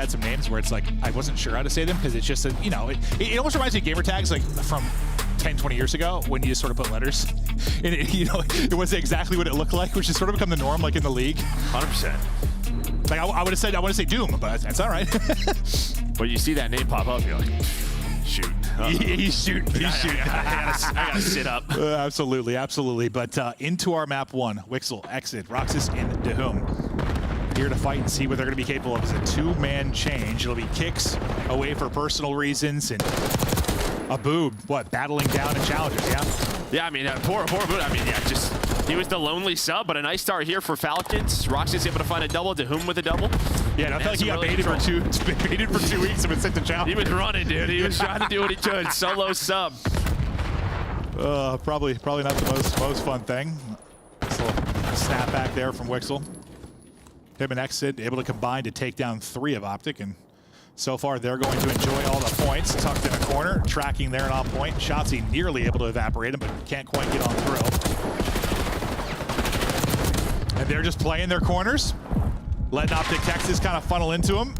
had some names where it's like, I wasn't sure how to say them because it's just, a, you know, it almost reminds me of gamer tags like from 10, 20 years ago when you just sort of put letters. And it, you know, it wasn't exactly what it looked like, which has sort of become the norm like in the league. 100%. Like I would have said, I want to say Doom, but that's all right. But you see that name pop up, you're like, shoot. He's shooting. He's shooting. I gotta sit up. Absolutely, absolutely. But into our map one, Wixel, Exit, Roxas, and Dahum. Here to fight and see what they're going to be capable of. It's a two-man change. It'll be Kicks away for personal reasons, and a Boob, what, battling down and challenges, yeah? Yeah, I mean, poor Boob. I mean, yeah, just, he was the lonely sub, but a nice start here for Falcons. Roxas able to find a double, Dahum with a double. Yeah, and I feel like he got baited for 2 weeks and been sent to challenge. He was running, dude. He was trying to do what he could. Solo sub. Probably not the most fun thing. This little snap back there from Wixel. Him and Exit able to combine to take down 3 of Optic, and so far they're going to enjoy all the points. Tucked in a corner, tracking there and on point. Shotzzy nearly able to evaporate him, but can't quite get on through. And they're just playing their corners, letting Optic Texas kind of funnel into them.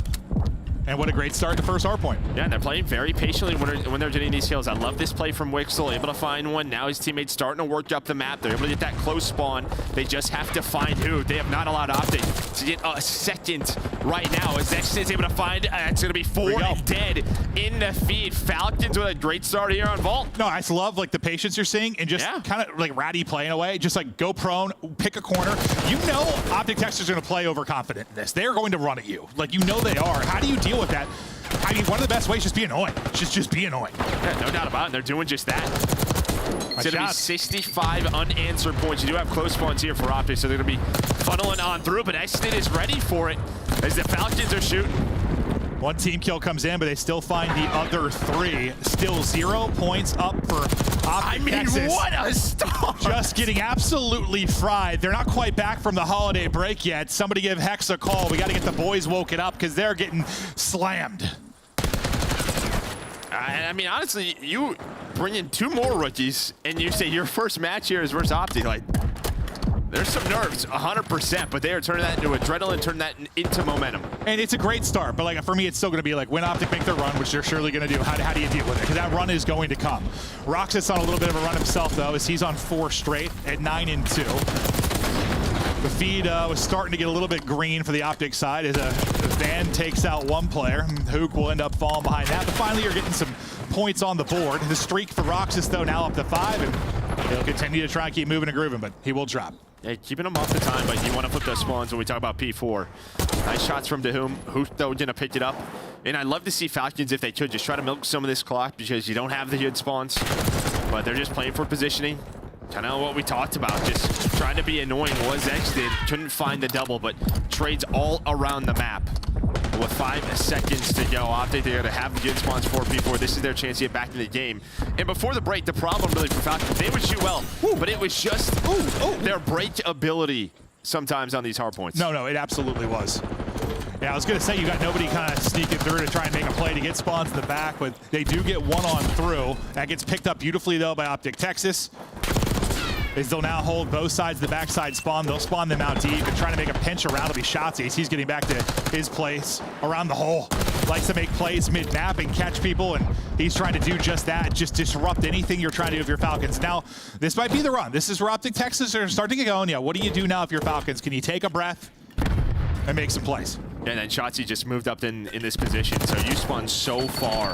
And what a great start to first hardpoint. Yeah, and they're playing very patiently when they're getting these kills. I love this play from Wixel, able to find one. Now his teammates starting to work up the map. They're able to get that close spawn. They just have to find who. They have not allowed Optic to get a second right now. As Exit is able to find, it's going to be 4 dead in the feed. Falcons with a great start here on Vault. No, I just love like the patience you're seeing and just kind of like ratty playing away. Just like go prone, pick a corner. You know Optic Texas is going to play overconfident in this. They are going to run at you. Like, you know they are. How do you deal with that? I mean, one of the best ways is just be annoying. Just be annoying. Yeah, no doubt about it. They're doing just that. It's going to be 65 unanswered points. You do have close spawns here for Optic, so they're going to be funneling on through, but Exit is ready for it as the Falcons are shooting. One team kill comes in, but they still find the other 3. Still 0 points up for Optic Texas. What a start! Just getting absolutely fried. They're not quite back from the holiday break yet. Somebody give Hex a call. We got to get the boys woken up because they're getting slammed. I mean, honestly, you bring in 2 more rookies, and you say your first match here is versus Optic. Like, there's some nerves, 100%, but they are turning that into adrenaline, turning that into momentum. And it's a great start, but like for me, it's still going to be like when Optic make their run, which they're surely going to do. How do you deal with it? Because that run is going to come. Roxas on a little bit of a run himself, though, as he's on 4 straight at 9-2. The feed was starting to get a little bit green for the Optic side as a Van takes out 1 player. Hook will end up falling behind that, but finally you're getting some points on the board. The streak for Roxas, though, now up to 5, and he'll continue to try and keep moving and grooving, but he will drop. Yeah, keeping him off the time, but you want to flip those spawns when we talk about P4. Nice shots from Dahum. Who's though going to pick it up? And I'd love to see Falcons, if they could, just try to milk some of this clock because you don't have the good spawns. But they're just playing for positioning. Kind of what we talked about, just trying to be annoying was Exit. Couldn't find the double, but trades all around the map. With 5 seconds to go, Optic, they're going to have the good spawns for P4. This is their chance to get back in the game. And before the break, the problem really for Falcons, they would shoot well, but it was just their break ability sometimes on these hard points. No, it absolutely was. Yeah, I was going to say you got nobody kind of sneaking through to try and make a play to get spawns in the back, but they do get 1 on through. That gets picked up beautifully, though, by Optic Texas. Is they'll now hold both sides of the backside spawn. They'll spawn them out deep and trying to make a pinch around. It'll be Shotzzy. He's getting back to his place around the hole. Likes to make plays mid-map and catch people, and he's trying to do just that. Just disrupt anything you're trying to do with your Falcons. Now, this might be the run. This is where Optic Texas are starting to get going. Yeah, what do you do now if you're Falcons? Can you take a breath and make some plays? And then Shotzzy just moved up in this position. So you spun so far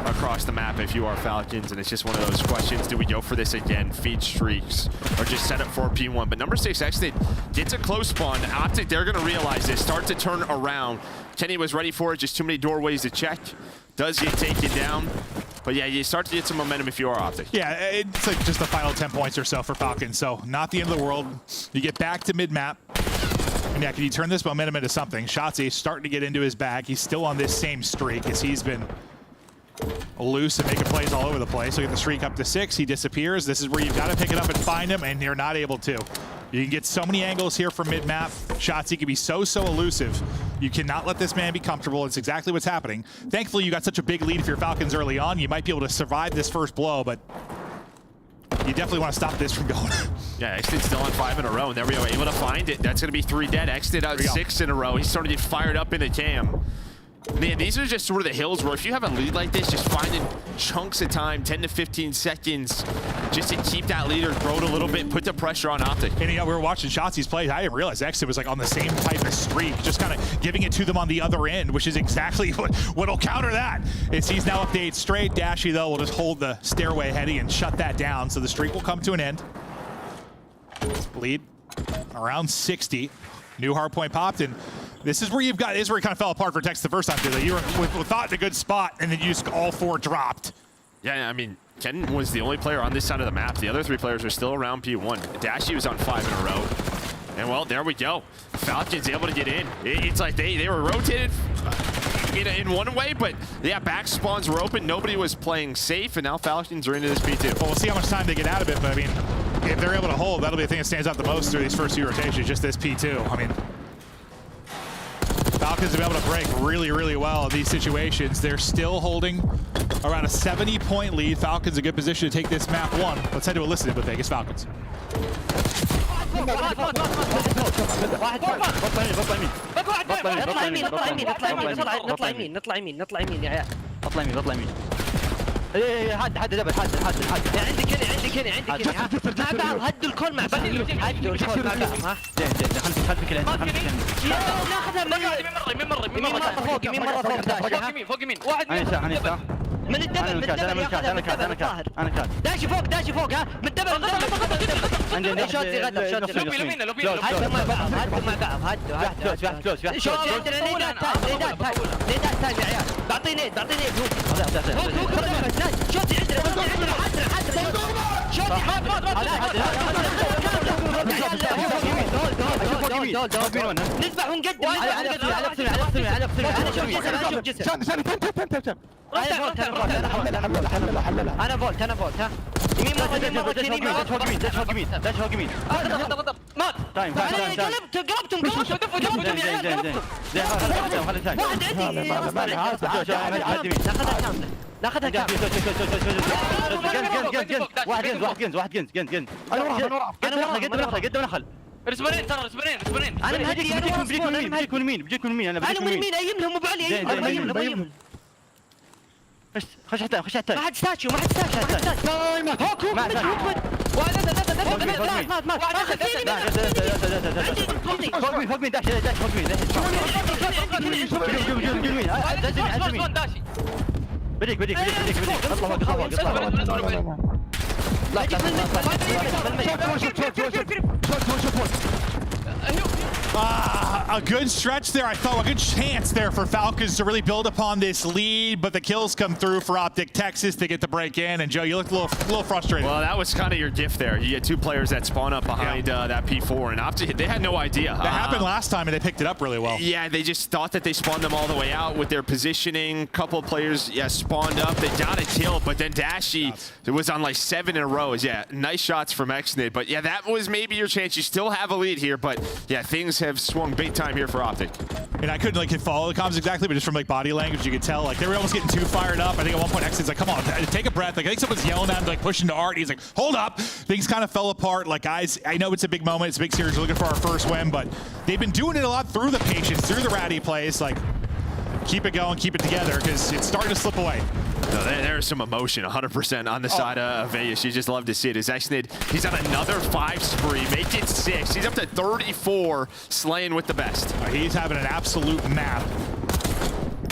across the map if you are Falcons, and it's just one of those questions. Do we go for this again, feed streaks, or just set up for P1? But number 6, Exit gets a close spawn. Optic, they're going to realize this, start to turn around. Kenny was ready for it, just too many doorways to check. Does get taken down. But yeah, you start to get some momentum if you are Optic. Yeah, it's like just the final 10 points or so for Falcons. So not the end of the world. You get back to mid-map. And yeah, can you turn this momentum into something? Shotzzy starting to get into his bag. He's still on this same streak as he's been loose and making plays all over the place. So get the streak up to 6. He disappears. This is where you've got to pick it up and find him, and you're not able to. You can get so many angles here from mid-map. Shotzzy can be so elusive. You cannot let this man be comfortable. It's exactly what's happening. Thankfully, you got such a big lead if you're Falcons early on. You might be able to survive this first blow, but you definitely want to stop this from going. Yeah, Exit's still on 5 in a row, and there we go, able to find it. That's going to be 3 dead. Exit out 6 in a row. He's starting to get fired up in the cam. Man, these are just sort of the hills where if you have a lead like this, just finding chunks of time, 10 to 15 seconds, just to keep that lead or grow it a little bit, put the pressure on Optic. And we were watching Shotzi's play. I didn't realize Exit was like on the same type of streak, just kind of giving it to them on the other end, which is exactly what'll counter that. He's now up to 8 straight. Dashy, though, will just hold the stairway heady and shut that down, so the streak will come to an end. Lead around 60. New hardpoint popped, and this is where it kind of fell apart for Texas the first time. You were thought in a good spot, and then you just all 4 dropped. Yeah, I mean, Ken was the only player on this side of the map. The other 3 players are still around P1. Dashy was on 5 in a row. And, well, there we go. Falcons able to get in. It's like they were rotated in one way, but, yeah, back spawns were open. Nobody was playing safe, and now Falcons are into this P2. Well, we'll see how much time they get out of it, but, I mean, if they're able to hold, that'll be the thing that stands out the most through these first few rotations, just this P2. I mean, Falcons have been able to break really, really well in these situations. They're still holding around a 70-point lead. Falcons in a good position to take this map 1. Let's head to a listen with Vegas Falcons. هد دبل هد عندي كني مع بعض هدوا الكل مع بعض هدوا الكل مع بعض ها خلفك ناخذها من مرة فوق يمين واحد من الدبل انا كاد داشي فوق ها من الدبل عندنا شوتي غدا لو يمين هدوا مع بعض هدوا شوتي عندنا نيدات تايم يا عيال بعطيني شوتي عندنا شوتي نذبح ونقدم على شوف جسم انا فولت ها يمين مرة فوق يمين مات قلبتم ناخذها كاملة واحد جنز قد ونخل رسبرين انا مهدي بيجيكم يمين انا من يمين ايمهم ابو علي ايمهم خش حتى ما حد ستاتشو هوكو مات فوق مين داش بديك A good stretch there. I thought a good chance there for Falcons to really build upon this lead, but the kills come through for Optic Texas to get the break in. And Joe, you looked a little frustrated. Well, that was kind of your gift there. You had 2 players that spawn up behind that P4, and Optic, they had no idea. That happened last time, and they picked it up really well. Yeah, they just thought that they spawned them all the way out with their positioning. Couple of players, spawned up. They got a kill, but then Dashy was on like 7 in a row. Yeah, nice shots from Xnid, but yeah, that was maybe your chance. You still have a lead here, but yeah, things have swung big time here for Optic. And I couldn't follow the comms exactly, but just from body language, you could tell they were almost getting too fired up. I think at one point Xnid's like, "Come on, take a breath." I think someone's yelling at him, pushing to Art. He's like, "Hold up." Things kind of fell apart. Guys, I know it's a big moment, it's a big series. We're looking for our first win, but they've been doing it a lot through the patience, through the ratty plays. Keep it going, keep it together, because it's starting to slip away. No, there's some emotion, 100% on the side of Vegas. You just love to see it. As Xnid, he's on another 5 spree, making 6. He's up to 34, slaying with the best. He's having an absolute map.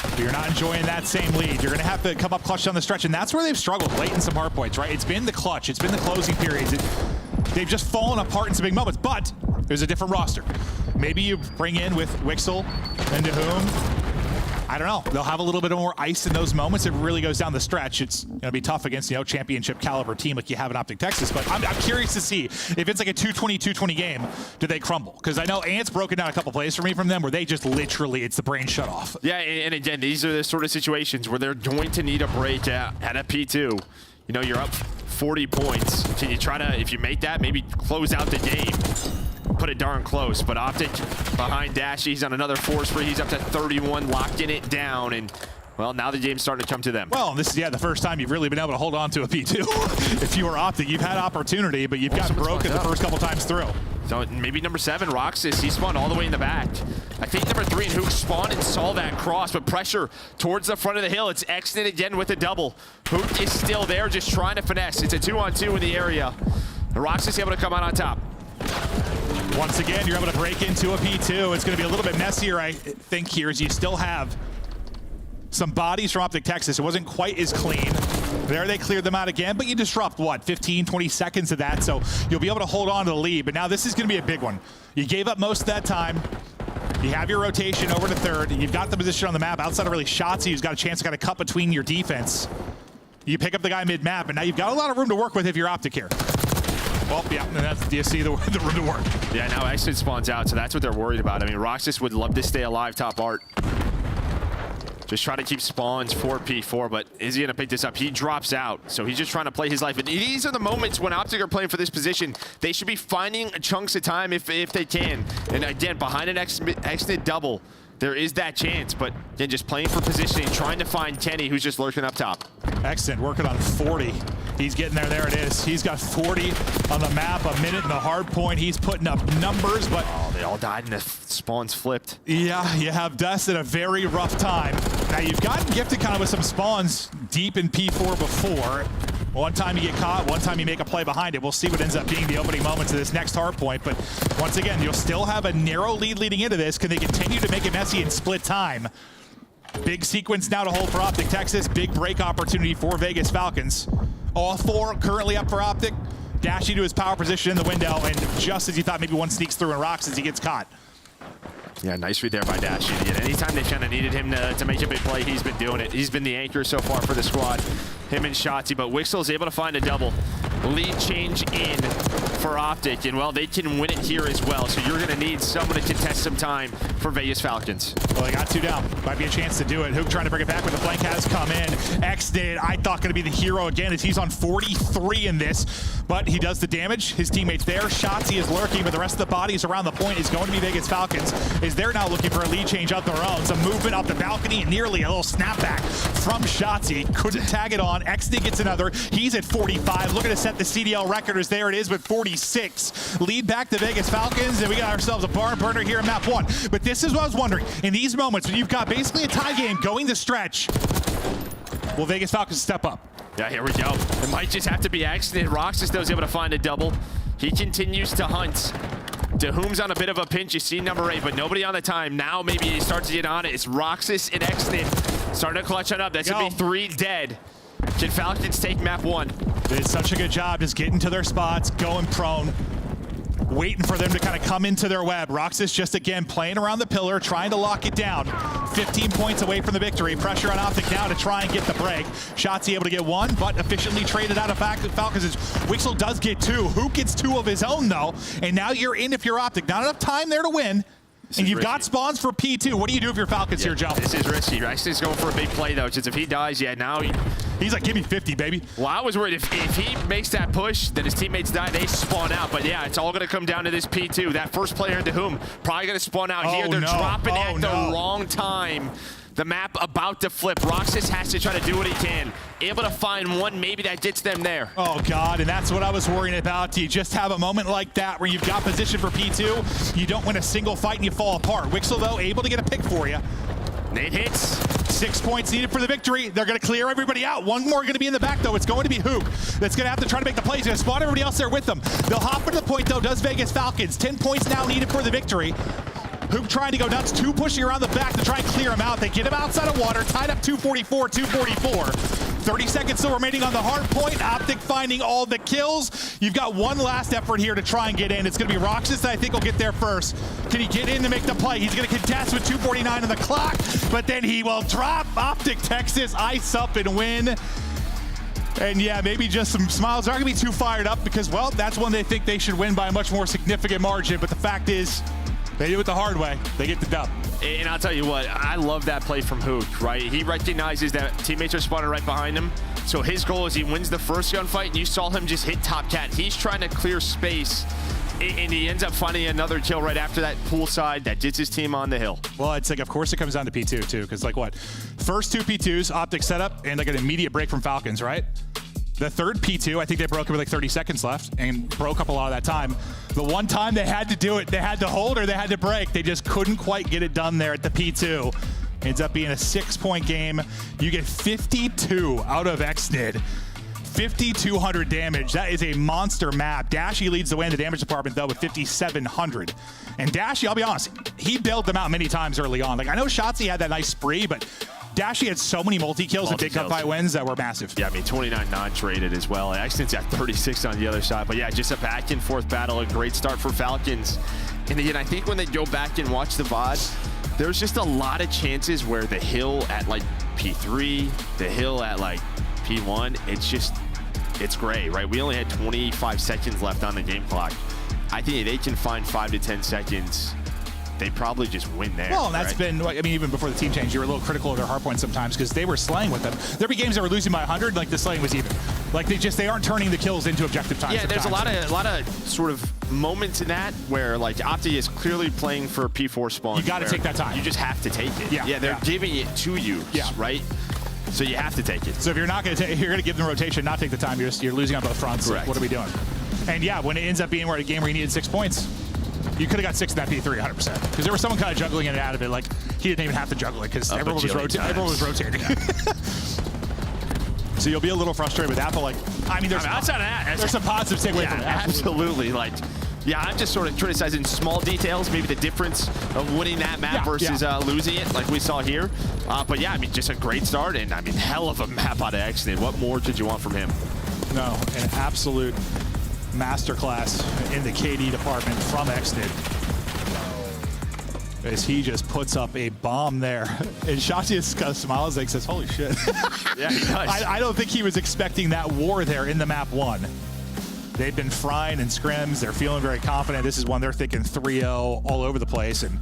If you're not enjoying that same lead, you're going to have to come up clutch down the stretch, and that's where they've struggled late in some hard points, right? It's been the clutch. It's been the closing periods. They've just fallen apart in some big moments, but there's a different roster. Maybe you bring in with Wixel and Dehum. I don't know. They'll have a little bit more ice in those moments. It really goes down the stretch. It's going to be tough against, championship caliber team like you have in Optic Texas. But I'm curious to see if it's like a 220 game, do they crumble? Because I know Ant's broken down a couple plays for me from them where they just literally, it's the brain shut off. Yeah, and again, these are the sort of situations where they're going to need a break at a P2. You're up 40 points. Can you try to, if you make that, maybe close out the game? Put it darn close, but Optic behind Dashy. He's on another 4 spree. He's up to 31, locking it down, and well, now the game's starting to come to them. Well, this is the first time you've really been able to hold on to a P2. If you were Optic, you've had opportunity, but you've gotten broken the first couple times through. So maybe number 7, Roxas, he spawned all the way in the back. I think number 3 and Hook spawned and saw that cross, but pressure towards the front of the hill. It's Exton again with a double. Hook is still there, just trying to finesse. It's a 2-on-2 in the area. And Roxas able to come out on top. Once again, you're able to break into a P2. It's going to be a little bit messier, I think, here, as you still have some bodies from Optic Texas. It wasn't quite as clean. There they cleared them out again, but you disrupt, what, 15, 20 seconds of that, so you'll be able to hold on to the lead. But now this is going to be a big one. You gave up most of that time. You have your rotation over to third. You've got the position on the map outside of really Shotzzy, who's got a chance to kind of cut between your defense. You pick up the guy mid-map, and now you've got a lot of room to work with if you're Optic here. Well, yeah, and that's, do you see the room to work? Yeah, now Exton spawns out, so that's what they're worried about. I mean, Roxas would love to stay alive top art. Just try to keep spawns for P4, but is he going to pick this up? He drops out, so he's just trying to play his life. And these are the moments when Optic are playing for this position. They should be finding chunks of time if they can. And again, behind an extended double, there is that chance, but again, just playing for positioning, trying to find Kenny, who's just lurking up top. Exton working on 40. He's getting there. There it is. He's got 40 on the map, a minute in the hard point. He's putting up numbers, but... Oh, they all died and the spawns flipped. Yeah, you have Dust at a very rough time. Now, you've gotten gifted kind of with some spawns deep in P4 before. One time you get caught, one time you make a play behind it. We'll see what ends up being the opening moments of this next hard point. But once again, you'll still have a narrow lead leading into this. Can they continue to make it messy and split time? Big sequence now to hold for Optic Texas. Big break opportunity for Vegas Falcons. All 4 currently up for Optic. Dashing to his power position in the window, and just as you thought maybe one sneaks through and rocks as he gets caught. Yeah, nice read there by Dashi. And anytime they kind of needed him to make a big play, he's been doing it. He's been the anchor so far for the squad. Him and Shotzzy, but Wixel's able to find a double. Lead change in for Optic, and well, they can win it here as well. So you're gonna need someone to contest some time for Vegas Falcons. Well, they got 2 down. Might be a chance to do it. Hook trying to bring it back, but the flank has come in. X did, I thought, gonna be the hero again as he's on 43 in this, but he does the damage. His teammates there. Shotzzy is lurking, but the rest of the bodies around the point is going to be Vegas Falcons, as they're now looking for a lead change of their own. Some movement off the balcony and nearly a little snapback from Shotzzy. Couldn't tag it on. XD gets another. He's at 45. Looking to set the CDL record as there it is with 46. Lead back to Vegas Falcons, and we got ourselves a barn burner here in map 1. But this is what I was wondering. In these moments when you've got basically a tie game going the stretch, will Vegas Falcons step up? Yeah, here we go. It might just have to be accident. Roxas, though, is able to find a double. He continues to hunt. DeHoom's on a bit of a pinch. You see number 8, but nobody on the time. Now maybe he starts to get on it. It's Roxas and Exton starting to clutch on up. That's going to be 3 dead. Can Falcons take map 1? They did such a good job just getting to their spots, going prone, waiting for them to kind of come into their web. Roxas just, again, playing around the pillar, trying to lock it down. 15 points away from the victory. Pressure on Optic now to try and get the break. Shotzzy able to get 1, but efficiently traded out of Falcons. Wixel does get 2. Hook gets 2 of his own, though. And now you're in if you're Optic. Not enough time there to win. And you've got spawns for P2. What do you do if you're Falcons here, Joe? This is risky. Rexton's going for a big play, though, because if he dies, yeah, now he's like, give me 50, baby. Well, I was worried if he makes that push, then his teammates die, they spawn out. But yeah, it's all going to come down to this P2. That first player into whom probably going to spawn out here. They're dropping at the wrong time. The map about to flip. Roxas has to try to do what he can. Able to find one, maybe that gets them there. Oh, God, and that's what I was worrying about. You just have a moment like that where you've got position for P2. You don't win a single fight and you fall apart. Wixel, though, able to get a pick for you. Nate hits. 6 points needed for the victory. They're going to clear everybody out. One more going to be in the back, though. It's going to be Hook. That's going to have to try to make the plays. He's going to spawn everybody else there with them. They'll hop into the point, though, does Vegas Falcons. 10 points now needed for the victory. Hook trying to go nuts, 2 pushing around the back to try and clear him out. They get him outside of water, tied up 244. 30 seconds still remaining on the hard point. Optic finding all the kills. You've got one last effort here to try and get in. It's going to be Roxas that I think will get there first. Can he get in to make the play? He's going to contest with 2:49 on the clock, but then he will drop. Optic Texas ice up and win. And yeah, maybe just some smiles. They're not going to be too fired up because, well, that's when they think they should win by a much more significant margin. But the fact is, they do it the hard way. They get the dub. And I'll tell you what, I love that play from Hook, right? He recognizes that teammates are spawning right behind him. So his goal is he wins the first gunfight, and you saw him just hit Top Cat. He's trying to clear space, and he ends up finding another kill right after that poolside that gets his team on the hill. Well, it's like, of course it comes down to P2 too, because like what? First 2 P2s, Optic setup, and like an immediate break from Falcons, right? The third P2, I think they broke it with like 30 seconds left and broke up a lot of that time. The one time they had to do it, they had to hold or they had to break. They just couldn't quite get it done there at the P2. Ends up being a 6-point game. You get 52 out of XNID. 5,200 damage. That is a monster map. Dashy leads the way in the damage department, though, with 5,700. And Dashy, I'll be honest, he bailed them out many times early on. Like, I know Shotzi had that nice spree, but Dashy had so many multi-kills and big gunfight wins that were massive. Yeah, I mean, 29 non-traded as well. Accident's at 36 on the other side. But yeah, just a back and forth battle. A great start for Falcons. And again, I think when they go back and watch the VOD, there's just a lot of chances where the hill at like P3, the hill at like P1, it's gray, right? We only had 25 seconds left on the game clock. I think if they can find 5 to 10 seconds, they probably just win there. Well, and that's been, I mean, even before the team change, you were a little critical of their hardpoint sometimes because they were slaying with them. There'd be games that were losing by 100, like the slaying was even. Like they aren't turning the kills into objective time. Yeah, there's a lot of sort of moments in that where like Optic is clearly playing for P4 spawn. You got to take that time. You just have to take it. Yeah, they're giving it to you, right? So you have to take it. So if you're not going to take, you're going to give them rotation, not take the time. You're losing on both fronts. Correct. What are we doing? And yeah, when it ends up being a game where you needed 6 points, you could have got 6 in that P3 100%. Because there was someone kind of juggling it out of it. Like he didn't even have to juggle it because everyone was rotating. Yeah. So you'll be a little frustrated with that, but like, I mean, outside of that, there's some positives to take away from it. Absolutely. Like, yeah, I'm just sort of criticizing small details, maybe the difference of winning that map versus losing it, like we saw here. But yeah, I mean, just a great start, and I mean, hell of a map out of XNID. What more did you want from him? No, an absolute masterclass in the KD department from XNID. As he just puts up a bomb there. And Shotzi just kind of smiles and says, holy shit. Yeah, he does. I don't think he was expecting that war there in the map 1. They've been frying and scrims. They're feeling very confident. This is one they're thinking 3-0 all over the place. And,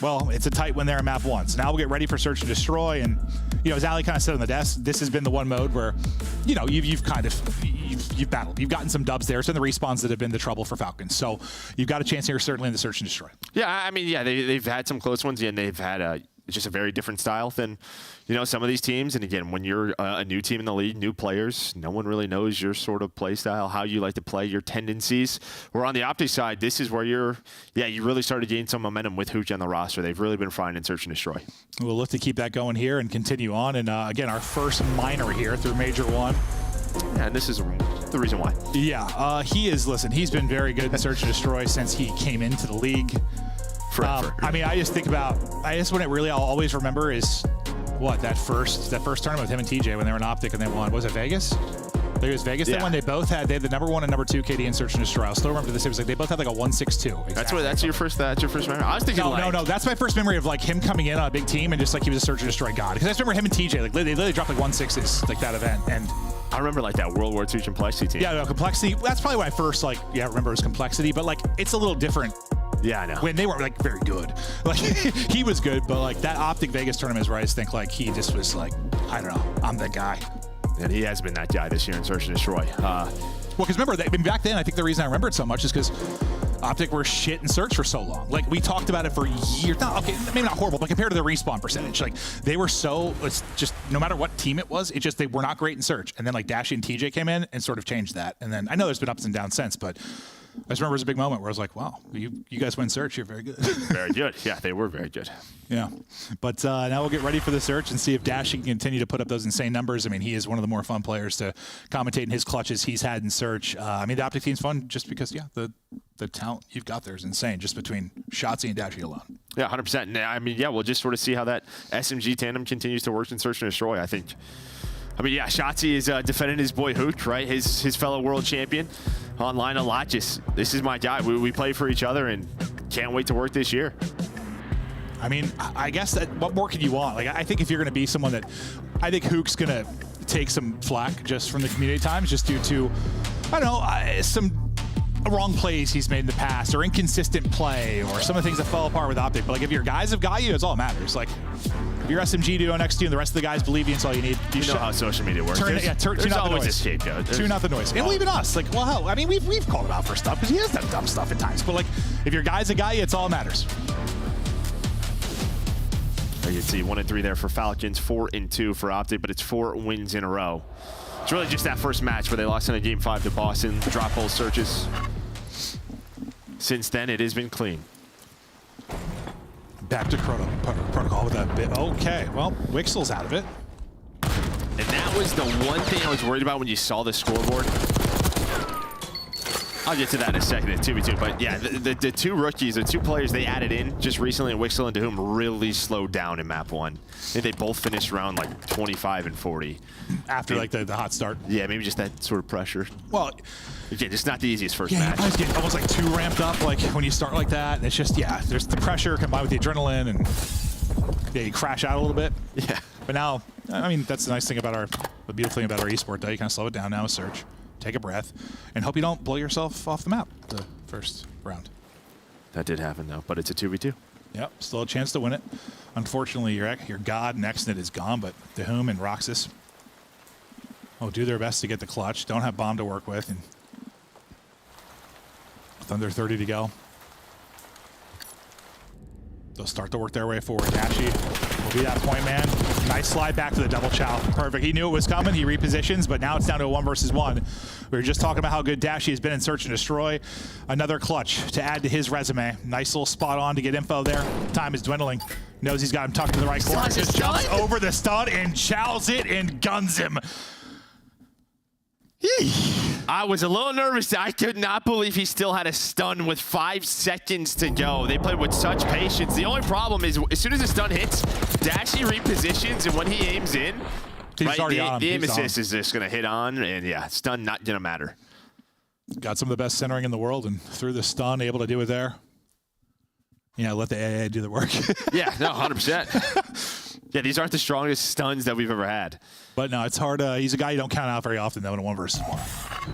well, it's a tight win there in map 1. So now we'll get ready for Search and Destroy. And, you know, as Ali kind of said on the desk, this has been the one mode where, you know, you've battled. You've gotten some dubs there. It's in the respawns that have been the trouble for Falcons. So you've got a chance here, certainly, in the Search and Destroy. Yeah, I mean, yeah, they've had some close ones, and they've had just a very different style than, you know, some of these teams. And again, when you're a new team in the league, new players, no one really knows your sort of play style, how you like to play, your tendencies. Where on the Optic side, this is where you really started to gain some momentum with Hooch on the roster. They've really been fine in Search and Destroy. We'll look to keep that going here and continue on. And again, our first minor here through Major 1. Yeah, and this is the reason why. Yeah, he's been very good in Search and Destroy since he came into the league. Forever. I mean, I just when it really I'll always remember is what, that first tournament with him and TJ when they were in Optic and they won. Was it Vegas? I think it was Vegas. Yeah. That one they had the number 1 and number 2 KD in Search and Destroy. I'll still remember this. It was like they both had like a 162. Exactly. That's your first memory. I was thinking no. That's my first memory of like him coming in on a big team and just like he was a Search and Destroy god. Because I just remember him and TJ like they literally dropped like 160s like that event. And I remember like that World War II Complexity team. Yeah, no, Complexity. That's probably when I first remember it was Complexity. But like it's a little different. Yeah, I know. When they weren't like very good. Like he was good, but like that Optic Vegas tournament is where I just think like he just was like, I don't know, I'm that guy. And he has been that guy this year in Search and Destroy. Well, because remember, back then, I think the reason I remember it so much is because Optic were shit in Search for so long. Like we talked about it for years. Maybe not horrible, but compared to the respawn percentage, like they were so, it's just no matter what team it was, they were not great in Search. And then like Dashy and TJ came in and sort of changed that. And then I know there's been ups and downs since, but I just remember it was a big moment where I was like, wow, you guys win Search, you're very good. Very good. Yeah, they were very good. Yeah. But now we'll get ready for the Search and see if Dashy can continue to put up those insane numbers. I mean, he is one of the more fun players to commentate in his clutches he's had in Search. I mean, the Optic team's fun just because, the talent you've got there is insane just between Shotzi and Dashy alone. Yeah, 100%. I mean, we'll just sort of see how that SMG tandem continues to work in Search and Destroy, I think. Shotzi is defending his boy Hooch, right? His fellow world champion online a lot. This is my guy. We play for each other and can't wait to work this year. I mean, I guess that what more can you want? Like, I think if you're going to be someone that, I think Hook's going to take some flack just from the community times, just due to, I don't know, some wrong plays he's made in the past or inconsistent play or some of the things that fell apart with Optic. But like, if your guys have got you, that's all that matters. Like, if your SMG duo next to you and the rest of the guys believe you, it's all you need. You know how social media works. Tune out the noise. A scapegoat. Tune out the noise. And well, even us. Like, well, hell, I mean, we've called him out for stuff because he has done dumb stuff at times. But like, if your guys have got you, it's all that matters. You can see 1-3 there for Falcons, 4-2 for Optic, but it's 4 wins in a row. It's really just that first match where they lost in a Game 5 to Boston, drop hole searches. Since then, it has been clean. Back to protocol with that bit. Okay, well, Wixel's out of it. And that was the one thing I was worried about when you saw the scoreboard. I'll get to that in a second at 2v2, but yeah, the two rookies, the two players they added in just recently, Wixel and Dahum, really slowed down in map 1. I think they both finished around like 25 and 40. After like the hot start. Yeah, maybe just that sort of pressure. Well, again, just not the easiest first yeah, match. you guys get almost like too ramped up like when you start like that. And it's just, yeah, there's the pressure combined with the adrenaline and yeah, you crash out a little bit. Yeah. But now, I mean, that's the nice thing about the beautiful thing about our esport, though. You kind of slow it down now, search, take a breath, and hope you don't blow yourself off the map the first round. That did happen, though, but it's a 2v2. Yep, still a chance to win it. Unfortunately, your god Nextnet is gone, but Dahum and Roxas will do their best to get the clutch. Don't have bomb to work with, and with under 30 to go. They'll start to work their way forward. Dashi will be that point man. Nice slide back to the double chow. Perfect. He knew it was coming. He repositions, but now it's down to a 1 versus 1. We were just talking about how good Dashi has been in Search and Destroy. Another clutch to add to his resume. Nice little spot on to get info there. Time is dwindling. Knows he's got him tucked in the right corner. Just jumps over the stun and chows it and guns him. I was a little nervous. I could not believe he still had a stun with 5 seconds to go. They played with such patience. The only problem is as soon as the stun hits, Dashi repositions, and when he aims in, right, the aim assist is just going to hit on, and yeah, stun not going to matter. Got some of the best centering in the world, and through the stun, able to do it there. Yeah, let the AA do the work. Yeah, no, 100%. Yeah, these aren't the strongest stuns that we've ever had. But no, it's hard. He's a guy you don't count out very often, though, in a 1 versus 1.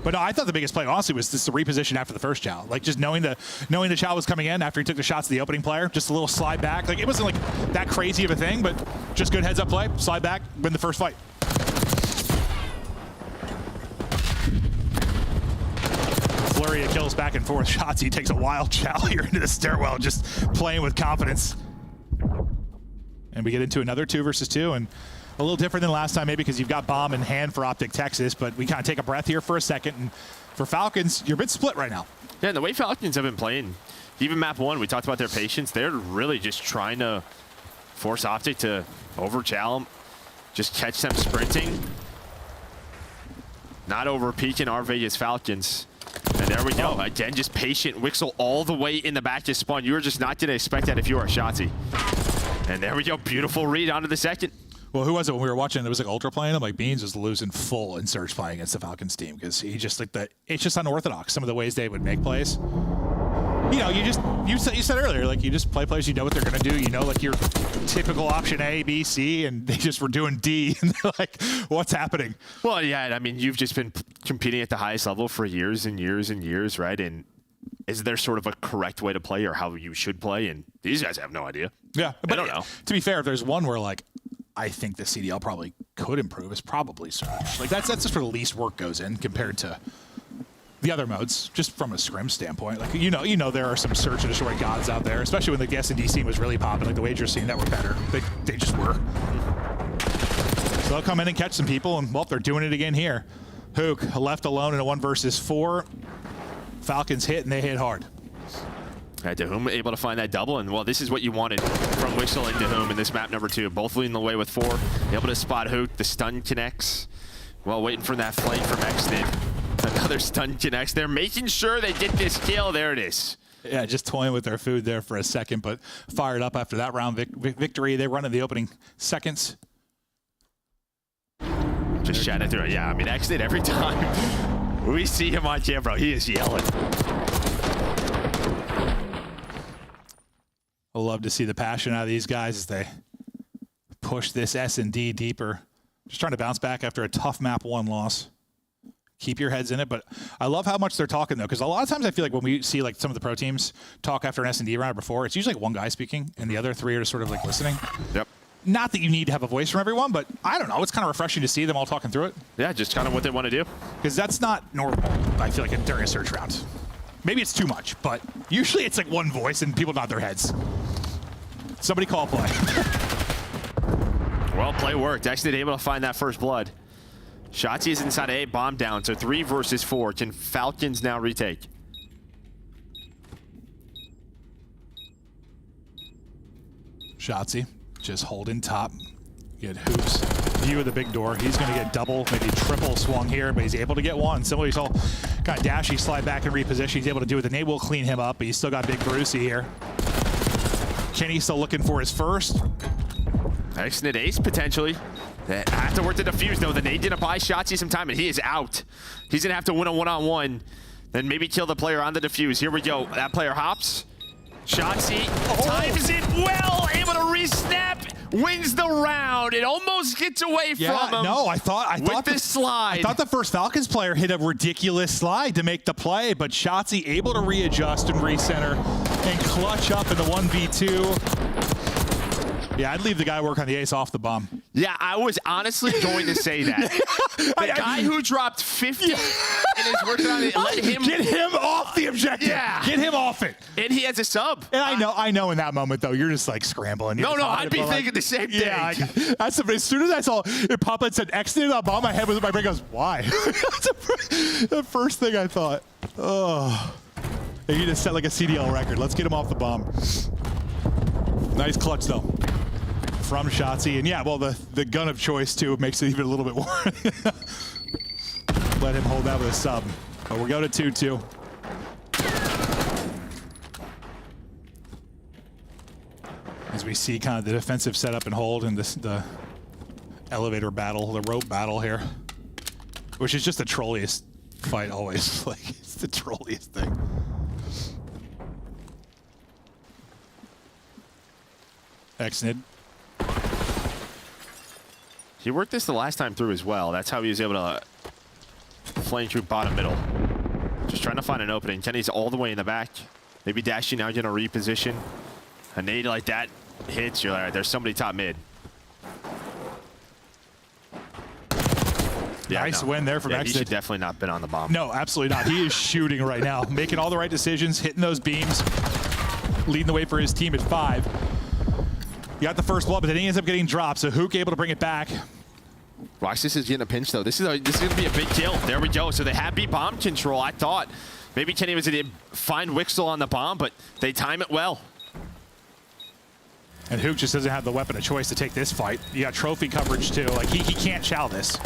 But no, I thought the biggest play, honestly, was just the reposition after the first chow. Like, just knowing the chow was coming in after he took the shots to the opening player, just a little slide back. Like, it wasn't like that crazy of a thing, but just good heads-up play, slide back, win the first fight. Flurry of kills back and forth shots. He takes a wild chow here into the stairwell, just playing with confidence. And we get into another 2 versus 2, and a little different than last time, maybe because you've got bomb in hand for Optic Texas, but we kind of take a breath here for a second. And for Falcons, you're a bit split right now. Yeah, and the way Falcons have been playing, even map 1, we talked about their patience. They're really just trying to force Optic to over-chow them, just catch them sprinting. Not over-peaking our Vegas Falcons. And there we go. Again, just patient. Wixel all the way in the back to spawn. You were just not going to expect that if you are Shotzi. And there we go. Beautiful read onto the second. Well, who was it when we were watching? It was like Ultra playing him. Like Beans was losing full in Surge playing against the Falcons team because he just like it's just unorthodox. Some of the ways they would make plays. You know, you said earlier, like you just play players, you know what they're gonna do. You know, like your typical option A, B, C, and they just were doing D, and they're like, what's happening? Well, yeah, I mean, you've just been competing at the highest level for years and years and years, right? And is there sort of a correct way to play or how you should play? And these guys have no idea. Yeah, but I don't know. To be fair, if there's one where like I think the CDL probably could improve, it's probably Surge. Like that's just where the least work goes in compared to the other modes, just from a scrim standpoint. Like you know, there are some Search and Destroy gods out there, especially when the S&D scene was really popping. Like the wager scene that were better. They just were. So they'll come in and catch some people, and well, they're doing it again here. Hook left alone in a 1 versus 4. Falcons hit, and they hit hard. Dahum able to find that double, and well, this is what you wanted from Wixel and Dahum in this map number 2. Both leading the way with 4. Able to spot Hook. The stun connects. Well, waiting for that flank from Xnid. Another stun connects. They're making sure they get this kill. There it is. Yeah, just toying with their food there for a second, but fired up after that round victory. They run in the opening seconds. Just shouting through it. Yeah, I mean, Xnid every time we see him on cam, bro, he is yelling. I love to see the passion out of these guys as they push this S&D deeper. Just trying to bounce back after a tough map 1 loss. Keep your heads in it, but I love how much they're talking though, because a lot of times I feel like when we see like some of the pro teams talk after an S&D round or before, it's usually like one guy speaking and the other 3 are just sort of like listening. Yep. Not that you need to have a voice from everyone, but I don't know. It's kind of refreshing to see them all talking through it. Yeah, just kind of what they want to do. Because that's not normal, I feel like, during a Search round. Maybe it's too much, but usually it's like one voice and people nod their heads. Somebody call play. Well, play worked. Actually able to find that first blood. Shotzi is inside A, bomb down, so 3 versus 4. Can Falcons now retake? Shotzi just holding top. Get Hoops view of the big door. He's going to get double, maybe triple swung here, but he's able to get one. Similarly, he's all kind of dashy, slide back and reposition. He's able to do it. The nade will clean him up, but he's still got big Brucey here. Kenny still looking for his first. Excellent ace, potentially. They have to work the defuse, though. The nade didn't buy Shotzi some time, and he is out. He's going to have to win a one-on-one, then maybe kill the player on the defuse. Here we go. That player hops. Shotzi times it well, able to re-snap, wins the round. It almost gets away from him. No, I thought this slide. I thought the first Falcons player hit a ridiculous slide to make the play, but Shotzi able to readjust and recenter and clutch up in the 1v2. Yeah, I'd leave the guy work on the ace off the bomb. Yeah, I was honestly going to say that. The guy who dropped 50 and is working on it, let him get him off the objective. Yeah. Get him off it. And he has a sub. And I know in that moment though, you're just like scrambling. No, I'd be thinking the same thing. Yeah, as soon as I saw it pop and said exited on bomb, my head was, my brain goes, why? That's the first thing I thought. Oh, they need to set like a CDL record. Let's get him off the bomb. Nice clutch though. From Shotzi, and yeah, well, the gun of choice too makes it even a little bit more. Let him hold that with a sub. But we'll go to 2-2. As we see kind of the defensive setup and hold and the elevator battle, the rope battle here, which is just the trolliest fight always. Like, it's the trolliest thing. Exnid. He worked this the last time through as well. That's how he was able to flame through bottom middle. Just trying to find an opening. Kenny's all the way in the back. Maybe Dashy now going to reposition. A nade like that hits, you're like, all right, there's somebody top mid. Yeah, nice win there from He should definitely not been on the bomb. No, absolutely not. He is shooting right now, making all the right decisions, hitting those beams, leading the way for his team at 5. He got the first blood, but then he ends up getting dropped, so Hook able to bring it back. Roxas is getting a pinch, though. This is going to be a big kill. There we go. So they have beat bomb control. I thought maybe Kenny was going to find Wixel on the bomb, but they time it well. And Hook just doesn't have the weapon of choice to take this fight. You got trophy coverage, too. Like, he can't chow this.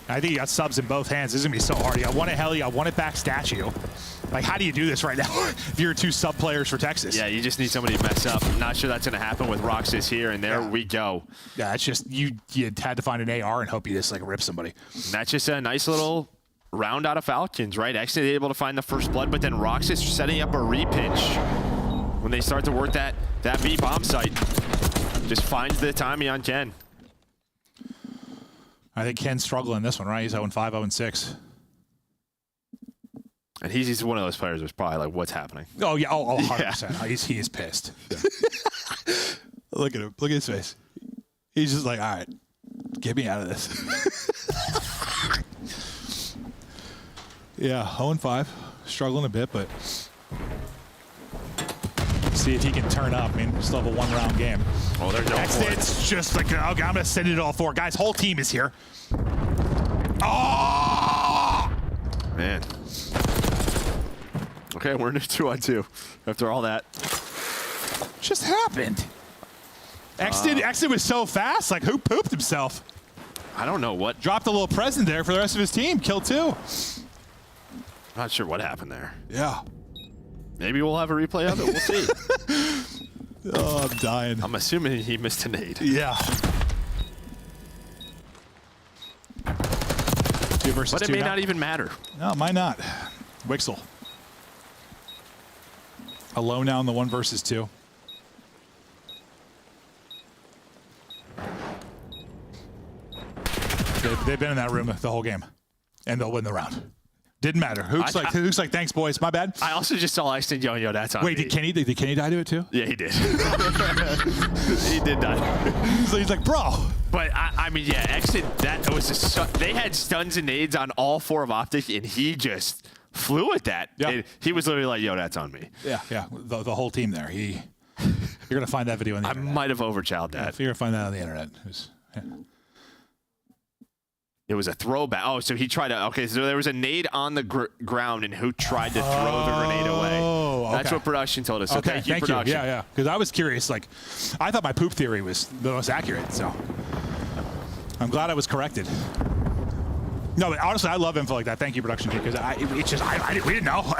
I think you got subs in both hands. This is going to be so hard. You got one at Hell, you got one at back statue. Like, how do you do this right now if you're 2 sub players for Texas? Yeah, you just need somebody to mess up. I'm not sure that's going to happen with Roxas here, and there we go. Yeah, it's just you had to find an AR and hope you just, like, rip somebody. And that's just a nice little round out of Falcons, right? Actually able to find the first blood, but then Roxas setting up a repinch when they start to work that B bomb site. Just finds the timing on Ken. I think Ken's struggling this one, right? He's 0-5, 0-6. And he's one of those players who's probably like, what's happening? Oh, yeah. Oh, 100%. Yeah. He is pissed. Yeah. Look at him. Look at his face. He's just like, all right, get me out of this. Yeah, 0-5. Struggling a bit, but see if he can turn up. I mean, still have a 1-round game. Oh, they're going for it. It's just like, okay, I'm going to send it all 4. Guys, whole team is here. Oh! Man. Okay, we're in a 2-on-2 after all that. Just happened. Exton was so fast, like who pooped himself? I don't know what. Dropped a little present there for the rest of his team. Killed 2. Not sure what happened there. Yeah. Maybe we'll have a replay of it. We'll see. Oh, I'm dying. I'm assuming he missed a nade. Yeah. 2 versus 2. But it may not even matter. No, it might not. Wixel. Alone now in the 1 versus 2. They've been in that room the whole game, and they'll win the round. Didn't matter. Hook's like, thanks, boys. My bad. I also just saw Exton yelling, yo, that's on me. Wait, did Kenny die to it too? Yeah, he did. He did die. So he's like, bro. But I mean, yeah, Exton, they had stuns and nades on all 4 of Optic, and he just flew at that. Yeah. He was literally like, yo, that's on me. Yeah. The whole team there. You're gonna find that video on the internet. I might have overchowed that. If you're gonna find that on the internet. It was a throwback. Oh, so he tried to. Okay, so there was a nade on the ground, and who tried to throw the grenade away? Oh, okay. That's what production told us. So Okay, thank you, you. production. Yeah, yeah. Because I was curious. Like, I thought my poop theory was the most accurate. So I'm glad I was corrected. No, but honestly, I love info like that. Thank you, production team, because we didn't know.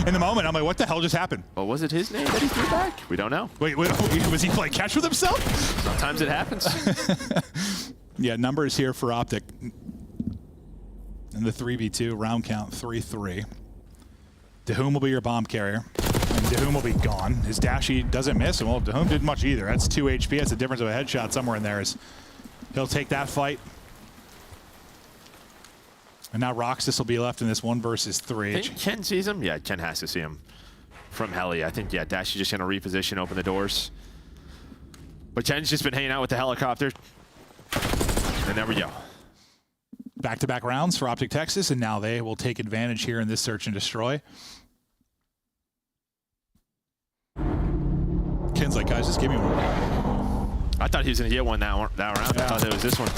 In the moment, I'm like, what the hell just happened? Well, was it his name that he threw back? We don't know. Wait, was he playing catch with himself? Sometimes it happens. Yeah, numbers here for Optic. In the 3v2, round count 3-3. DeHoom will be your bomb carrier, and DeHoom will be gone. His dashy doesn't miss, and well, DeHoom didn't much either. That's 2 HP. That's the difference of a headshot somewhere in there. Is he'll take that fight. And now Roxas will be left in this 1 versus 3. I think Ken sees him. Yeah, Ken has to see him from heli. I think, yeah, Dashy's just going to reposition, open the doors. But Ken's just been hanging out with the helicopter. And there we go. Back-to-back rounds for Optic Texas, and now they will take advantage here in this search and destroy. Ken's like, guys, just give me one. I thought he was going to get one that round. Yeah. I thought it was this one.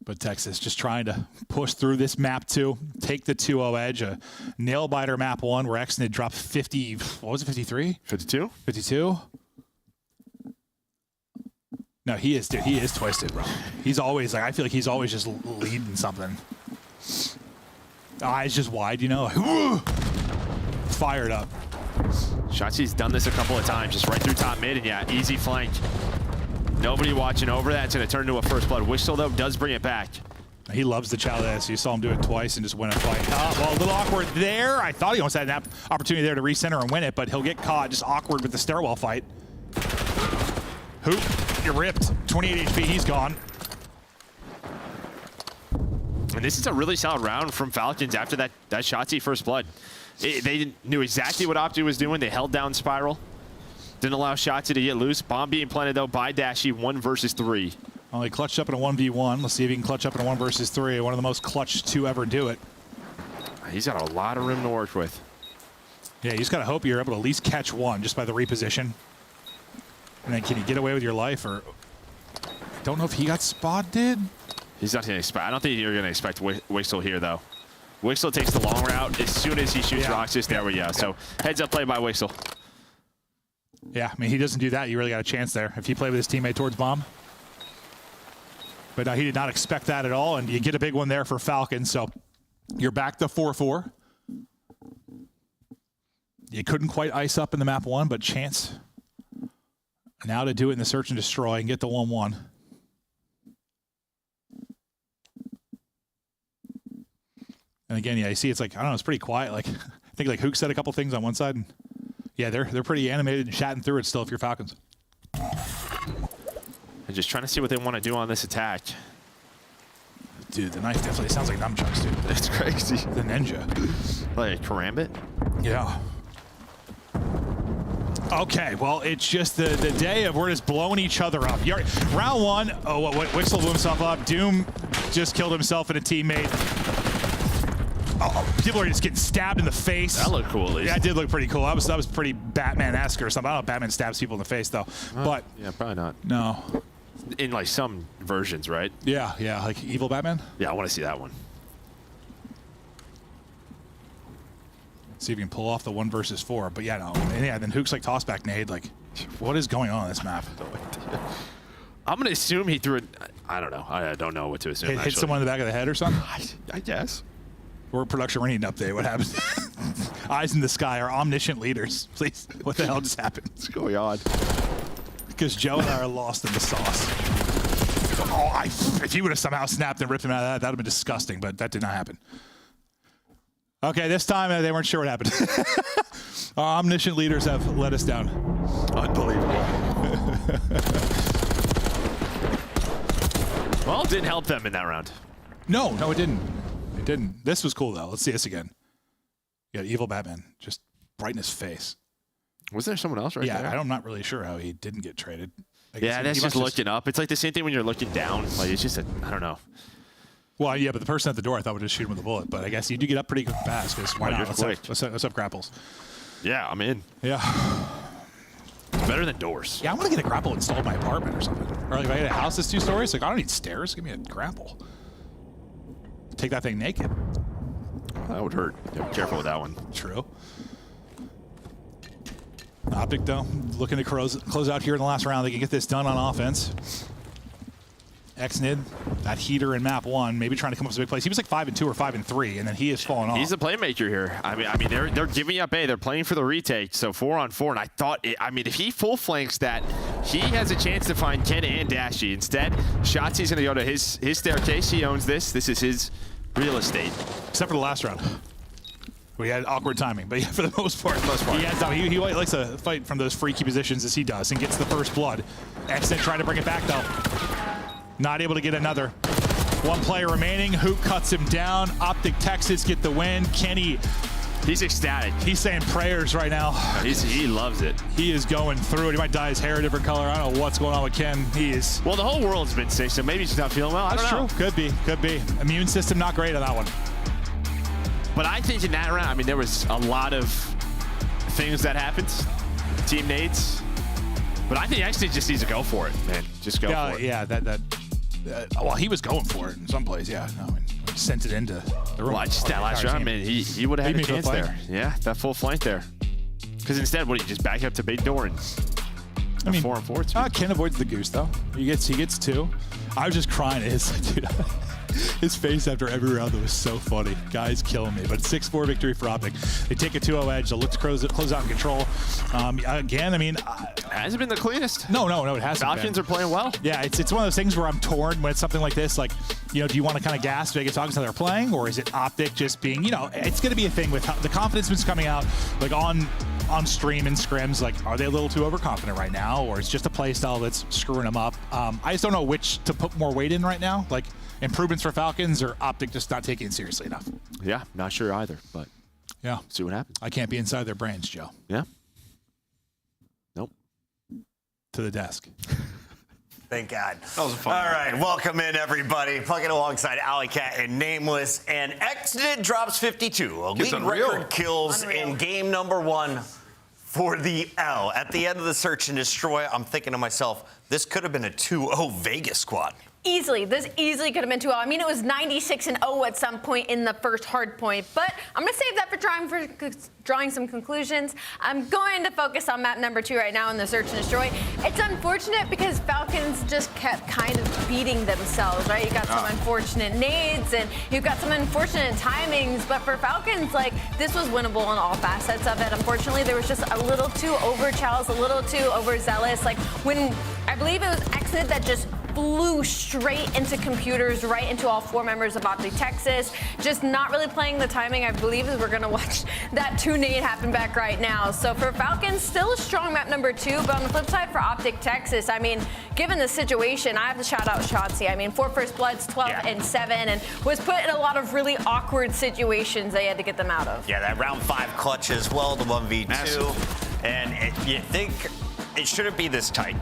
But Texas just trying to push through this map 2, take the 2-0 edge. A nail-biter map 1 where Exnid dropped 50, what was it, 53? 52? 52? No, he is twisted, bro. He's always, like, I feel like he's always just leading something. Eyes just wide, you know, like, fired up. Shotzi's done this a couple of times, just right through top mid, and yeah, easy flank. Nobody watching over that. It's going to turn into a first blood. Whistle, though, does bring it back. He loves the chalice. You saw him do it twice and just win a fight. Well, a little awkward there. I thought he almost had an opportunity there to recenter and win it, but he'll get caught just awkward with the stairwell fight. Hoop, you're ripped. 28 HP, he's gone. And this is a really solid round from Falcons after that Shotzi first blood. They knew exactly what Opti was doing. They held down Spiral. Didn't allow Shotzi to get loose. Bomb being planted, though, by Dashy, 1 versus 3. Well, he clutched up in a 1v1. Let's see if he can clutch up in a 1 versus 3. One of the most clutch to ever do it. He's got a lot of room to work with. Yeah, you just got to hope you're able to at least catch one just by the reposition. And then can you get away with your life? Or don't know if he got spotted. He's not going to expect. I don't think you're going to expect Wixel here, though. Wixel takes the long route as soon as he shoots Roxas. There we go. So heads up play by Wixel. Yeah, I mean, he doesn't do that. You really got a chance there if you play with his teammate towards bomb. But he did not expect that at all, and you get a big one there for Falcon. So you're back to 4-4. You couldn't quite ice up in the map 1, but chance now to do it in the search and destroy and get the 1-1. And again, yeah, you see it's like, I don't know, it's pretty quiet. Like, I think like Hook said a couple things on one side, and yeah, they're pretty animated and chatting through it still if you're Falcons. And just trying to see what they want to do on this attack. Dude, the knife definitely sounds like nunchucks, dude. It's crazy. The ninja. Like a karambit? Yeah. Okay, well, it's just the day of we're just blowing each other up. Round 1, Wixel blew himself up. Doom just killed himself and a teammate. Oh, people are just getting stabbed in the face. That looked cool, at least. Yeah, it did look pretty cool. That was pretty Batman-esque or something. I don't know if Batman stabs people in the face, though. But yeah, probably not. No. In, like, some versions, right? Yeah, like evil Batman? Yeah, I want to see that one. See if you can pull off the 1 versus 4. But yeah, no. And yeah, then Hook's like tossback nade. Like, what is going on this map? I'm going to assume he threw it. I don't know. I don't know what to assume. Hit someone in the back of the head or something? I guess. We're a production rating update. What happened? Eyes in the sky are omniscient leaders. Please, what the hell just happened? What's going on? Because Joe and I are lost in the sauce. Oh, if he would have somehow snapped and ripped him out of that would have been disgusting, but that did not happen. Okay, this time they weren't sure what happened. Our omniscient leaders have let us down. Unbelievable. Well, it didn't help them in that round. No, it didn't. It didn't. This was cool, though. Let's see this again. Yeah, evil Batman. Just right in his face. Was there someone else right there? Yeah, I'm not really sure how he didn't get traded. Yeah, that's just looking up. It's like the same thing when you're looking down. Like, it's just I don't know. Well, yeah, but the person at the door I thought would just shoot him with a bullet. But I guess you do get up pretty fast because why not? Let's have grapples. Yeah, I'm in. Yeah. better than doors. Yeah, I'm gonna get a grapple installed in my apartment or something. Or like if I get a house that's 2 stories, like I don't need stairs. Give me a grapple. Take that thing naked. That would hurt. Yeah, be careful with that one. True. Optic though, looking to close out here in the last round. They can get this done on offense. Xnid, that heater in map 1, maybe trying to come up with some big plays. He was like 5-2 or 5-3, and then he has fallen off. He's the playmaker here. I mean, they're giving up A. They're playing for the retake, so 4-on-4. And I thought, if he full flanks that, he has a chance to find Ken and Dashy. Instead, Shotzi's going to go to his staircase. He owns this. This is his real estate. Except for the last round. We had awkward timing, but yeah, for the most part, he likes to fight from those freaky positions as he does and gets the first blood. Xnid trying to bring it back though. Not able to get another. 1 player remaining. Hoop cuts him down. Optic Texas get the win. Kenny, he's ecstatic. He's saying prayers right now. He loves it. He is going through it. He might dye his hair a different color. I don't know what's going on with Ken. He is. Well, the whole world's been sick, so maybe he's not feeling well. That's true. Could be. Immune system not great on that one. But I think in that round, there was a lot of things that happened. Team nades. But I think actually just needs to go for it, man. Just go for it. Yeah, well, he was going for it in some plays, yeah. No, he sent it into the room. Well, just that last round, man, he would have had a chance there. Yeah, that full flank there. Because instead, what, he just back up to big door and 4-on-4. Ken avoids the goose, though. He gets 2. I was just crying at dude. His face after every round was so funny. Guy's killing me. But 6-4 victory for Optic. They take a 2-0 edge. They'll look to close out in control. Again, hasn't been the cleanest. No, it hasn't. Falcons are playing well. Yeah, it's one of those things where I'm torn when it's something like this. Like, do you want to kind of gas Vegas Falcons how they're playing, or is it Optic just being, it's going to be a thing with the confidence that's coming out, like on stream and scrims. Like, are they a little too overconfident right now, or it's just a play style that's screwing them up? I just don't know which to put more weight in right now. Like, improvements for Falcons or Optic just not taking it seriously enough? Yeah, not sure either, but yeah, see what happens. I can't be inside their brains, Joe. Yeah. Nope. To the desk. Thank God. That was fun. All right, welcome in, everybody. Plugging alongside Alley Cat and Nameless. And Xnid drops 52. A league record kills in game number 1 for the L. At the end of the search and destroy, I'm thinking to myself, this could have been a 2-0 Vegas squad. Easily. This easily could have been 2-0. I mean, it was 96-0 at some point in the first hard point, but I'm going to save that for drawing some conclusions. I'm going to focus on map number 2 right now in the search and destroy. It's unfortunate because Falcons just kept kind of beating themselves, right? You got some unfortunate nades and you've got some unfortunate timings, but for Falcons, like, this was winnable on all facets of it. Unfortunately, there was just a little too overzealous, a little too overzealous. Like, when I believe it was Xnid that just flew straight into computers, right into all 4 members of Optic Texas. Just not really playing the timing. I believe we're going to watch that 2-nade happen back right now. So for Falcons, still a strong map number 2, but on the flip side for Optic Texas, given the situation, I have to shout out Shotzi. 4 first bloods, 12-7, and was put in a lot of really awkward situations they had to get them out of. Yeah, that round 5 clutch as well, the 1v2. Massive. And you think it shouldn't be this tight,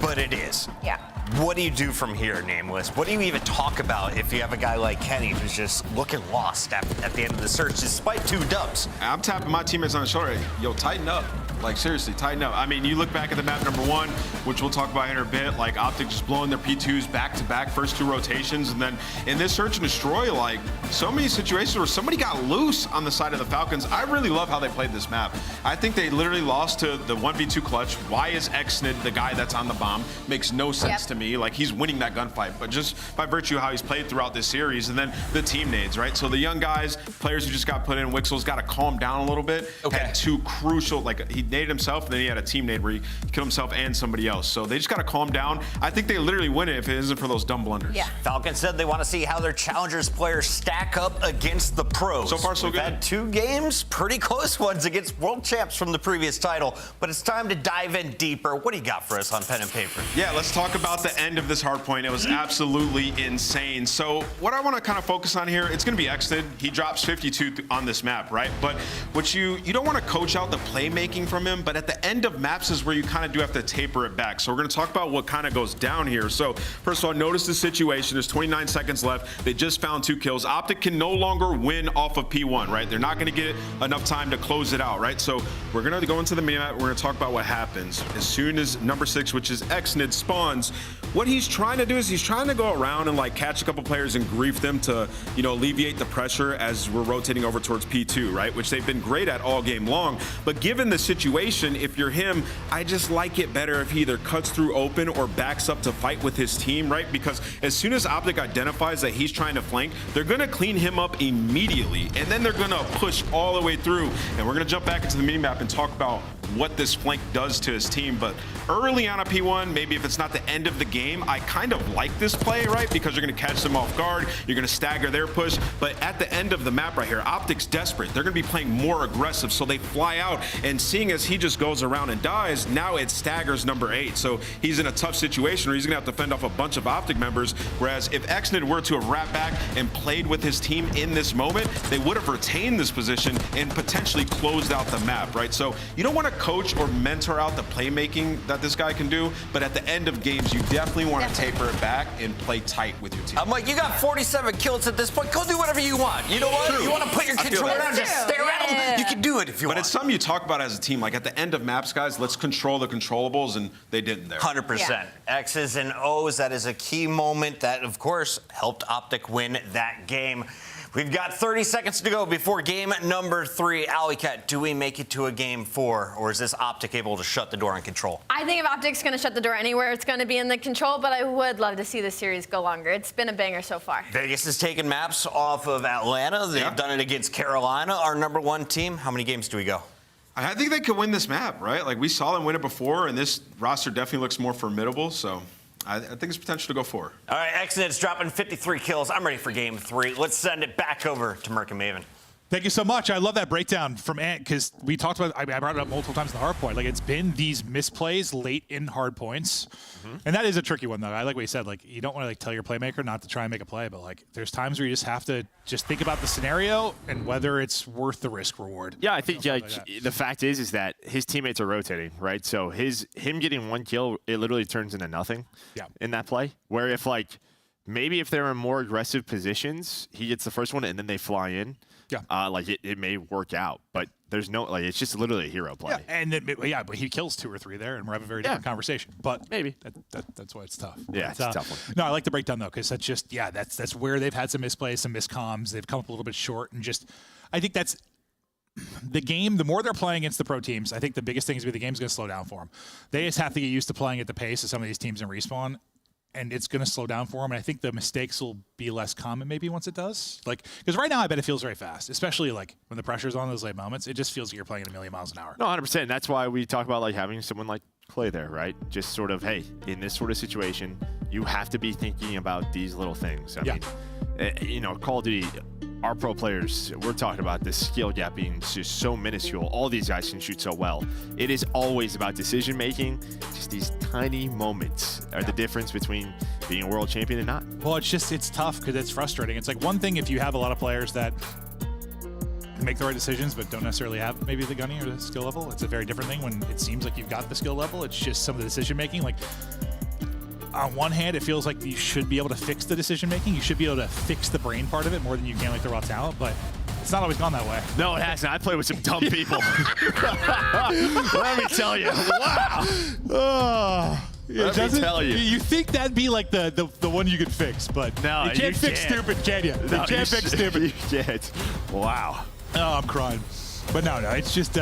but it is. Yeah. What do you do from here, Nameless? What do you even talk about if you have a guy like Kenny who's just looking lost at the end of the search despite 2 dubs? I'm tapping my teammates on the shoulder. Yo, tighten up. Like, seriously, tighten up. You look back at the map number 1, which we'll talk about in a bit, like Optic just blowing their P2s back-to-back, first 2 rotations, and then in this search and destroy, like, so many situations where somebody got loose on the side of the Falcons. I really love how they played this map. I think they literally lost to the 1v2 clutch. Why is Xnid the guy that's on the bomb? Makes no sense to me. Like, he's winning that gunfight, but just by virtue of how he's played throughout this series, and then the team nades, right? So the young guys, players who just got put in, Wixel's got to calm down a little bit. Okay. Had 2 crucial, like, he naded himself, and then he had a team nade where he killed himself and somebody else. So they just got to calm down. I think they literally win it if it isn't for those dumb blunders. Yeah. Falcons said they want to see how their challengers players stack up against the pros. So far, so good. We've had 2 games, pretty close ones against world champs from the previous title, but it's time to dive in deeper. What do you got for us on pen and paper? Yeah, let's talk about the end of this hard point. It was absolutely insane. So what I want to kind of focus on here, it's going to be Extid. He drops 52 on this map, right? But what you don't want to coach out the playmaking from him, but at the end of maps is where you kind of do have to taper it back. So we're going to talk about what kind of goes down here. So first of all, notice the situation. There's 29 seconds left. They just found 2 kills. Optic can no longer win off of P1, right? They're not going to get enough time to close it out, right? So we're going to go into the minimap. We're going to talk about what happens as soon as number 6, which is Exnid, spawns. What he's trying to do is he's trying to go around and like catch a couple players and grief them to, you know, alleviate the pressure as we're rotating over towards P2, right? Which they've been great at all game long. But given the situation, if you're him, I just like it better if he either cuts through open or backs up to fight with his team, right? Because as soon as Optic identifies that he's trying to flank, they're going to clean him up immediately. And then they're going to push all the way through. And we're going to jump back into the minimap and talk about what this flank does to his team. But early on a P1, maybe if it's not the end of the game, I kind of like this play, right? Because you're going to catch them off guard, you're going to stagger their push. But at the end of the map right here, Optic's desperate. They're going to be playing more aggressive, so they fly out. And seeing as he just goes around and dies, now it staggers number 8. So he's in a tough situation where he's going to have to fend off a bunch of Optic members. Whereas if Exnid were to have wrapped back and played with his team in this moment, they would have retained this position and potentially closed out the map, right? So you don't want to coach or mentor out the playmaking that this guy can do, but at the end of games, you definitely want to taper it back and play tight with your team. I'm like, you got 47 kills at this point. Go do whatever you want. You know what? True. You want to put your controller down, just stare at them. You can do it if you want. But it's something you talk about as a team. Like at the end of maps, guys, let's control the controllables, and they didn't there. 100%. X's and O's, that is a key moment that, of course, helped Optic win that game. We've got 30 seconds to go before game number 3. Alleycat, do we make it to a game 4, or is this Optic able to shut the door on control? I think if Optic's going to shut the door anywhere, it's going to be in the control, but I would love to see the series go longer. It's been a banger so far. Vegas has taken maps off of Atlanta. They've done it against Carolina, our number 1 team. How many games do we go? I think they could win this map, right? Like we saw them win it before, and this roster definitely looks more formidable, so I think it's potential to go 4. All right, Exnid's dropping 53 kills. I'm ready for game 3. Let's send it back over to Merc and Maven. Thank you so much. I love that breakdown from Ant because we talked about, I brought it up multiple times in the hard point. Like it's been these misplays late in hard points. And that is a tricky one though. I like what you said. Like you don't want to like tell your playmaker not to try and make a play, but like there's times where you just have to just think about the scenario and whether it's worth the risk reward. Yeah, I think the fact is that his teammates are rotating, right? So him getting 1 kill, it literally turns into nothing in that play. Where if like maybe if they're in more aggressive positions, he gets the first one and then they fly in. Yeah, like it may work out, but there's no like it's just literally a hero play. Yeah, and but he kills 2 or 3 there, and we're having a very different conversation. But maybe that's why it's tough. Yeah, it's a tough one. No, I like the breakdown though, because that's just that's where they've had some misplays, some miscomms. They've come up a little bit short, and just I think that's the game. The more they're playing against the pro teams, I think the biggest thing is the game's going to slow down for them. They just have to get used to playing at the pace of some of these teams in respawn. And it's going to slow down for them. And I think the mistakes will be less common maybe once it does. Like, because right now I bet it feels very fast, especially like when the pressure's on those late moments. It just feels like you're playing at 1,000,000 miles an hour. No, 100%. That's why we talk about like having someone like Clay there, right? Just sort of, hey, in this sort of situation, you have to be thinking about these little things. I mean, you know, Call of Duty, our pro players, we're talking about this skill gap being just so minuscule. All these guys can shoot so well. It is always about decision making. Just these tiny moments are the difference between being a world champion and not. Well, it's tough because it's frustrating. It's like one thing if you have a lot of players that make the right decisions but don't necessarily have maybe the gunning or the skill level. It's a very different thing when it seems like you've got the skill level. It's just some of the decision making. Like on one hand, it feels like you should be able to fix the decision making. You should be able to fix the brain part of it more than you can like the raw talent, but it's not always gone that way. No, it hasn't. I play with some dumb people. Let me tell you. Wow. Let me tell you. You think that'd be like the one you could fix, but no, you can't fix stupid, can you? No, you can't fix stupid. You can't. Wow. Oh, I'm crying. But no, it's just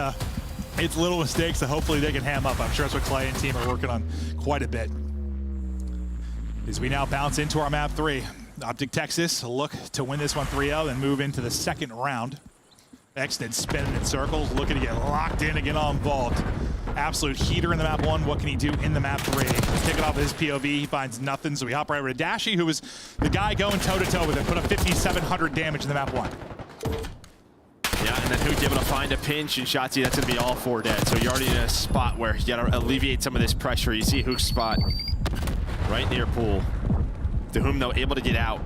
it's little mistakes that hopefully they can ham up. I'm sure that's what Clay and team are working on quite a bit. As we now bounce into our map 3. Optic Texas look to win this one 3-0 and move into the second round. Extid spinning in circles, looking to get locked in again on Vault. Absolute heater in the map 1. What can he do in the map 3? Take it off his POV. He finds nothing, so we hop right over to Dashy, who was the guy going toe-to-toe with him. Put up 5,700 damage in the map 1. Yeah, and then Hoot able to find a pinch, and Shotzi, that's going to be all 4 dead. So you're already in a spot where you got to alleviate some of this pressure. You see Hoot's spot right near pool. To whom they're able to get out.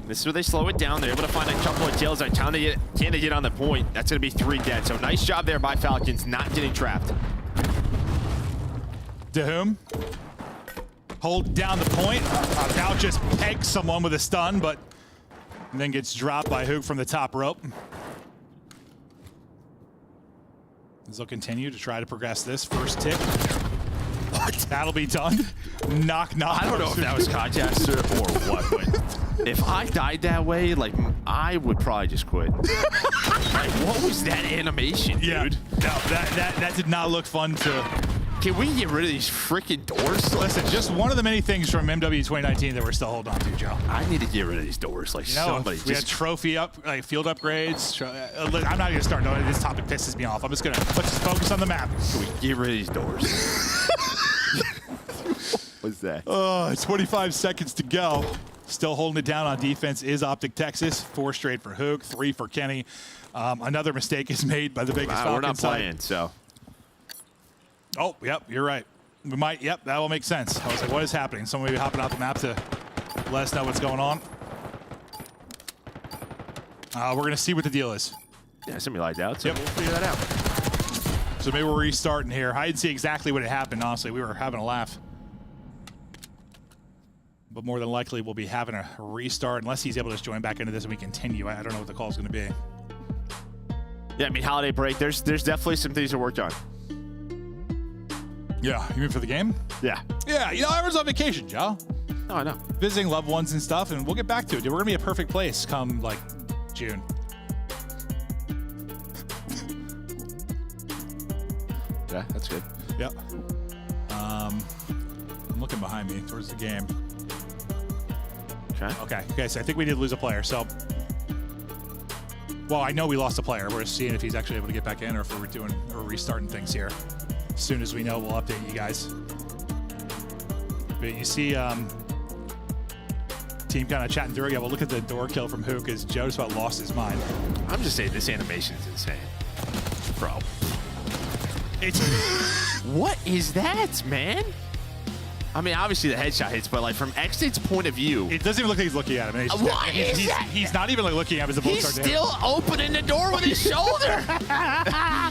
This is where they slow it down. They're able to find a couple of kills. Can they get on the point? That's going to be 3 dead. So nice job there by Falcons, not getting trapped. To whom? Hold down the point. About just pegs someone with a stun, but then gets dropped by Hook from the top rope. They'll continue to try to progress this. First tick. What? That'll be done. Knock, knock. I don't know if that was Concaster or what, but if I died that way, like, I would probably just quit. Like, what was that animation, dude? Yeah. No, that did not look fun to... Can we get rid of these freaking doors? Listen, just one of the many things from MW 2019 that we're still holding on to, Joe. I need to get rid of these doors. Like, somebody we had trophy up, like field upprades. I'm not even start knowing this topic pisses me off. Let's just focus on the map. Can we get rid of these doors? What's that? 25 seconds to go. Still holding it down on defense is Optic Texas. 4 straight for Hook, 3 for Kenny. Another mistake is made by the Vegas Falcons. We're not playing, so. Oh, yep, you're right. We might, yep, that will make sense. I was like, what is happening? Someone maybe hopping out the map to let us know what's going on. We're going to see what the deal is. Yeah, somebody lied out, so we'll figure that out. So maybe we're restarting here. I didn't see exactly what had happened, honestly. We were having a laugh. But more than likely, we'll be having a restart unless he's able to just join back into this and we continue. I don't know what the call is going to be. Yeah, I mean, holiday break, there's definitely some things to work on. Yeah, you mean for the game? Yeah. Yeah, you know, I was on vacation, Joe. Oh, I know. Visiting loved ones and stuff, and we'll get back to it. Dude, we're going to be a perfect place come, like, June. Yeah, that's good. Yep. I'm looking behind me towards the game. Okay, so I think we did lose a player, so... Well, I know we lost a player. We're just seeing if he's actually able to get back in or if we're doing or restarting things here. As soon as we know, we'll update you guys. But you see team kind of chatting through. Yeah, well, look at the door kill from Hook as Joe just about lost his mind. I'm just saying this animation is insane. Bro. It's... What is that, man? I mean, obviously the headshot hits, but like from Xit's point of view... It doesn't even look like he's looking at him. He's not even like looking at him as the bullets He's start to still opening the door with his shoulder.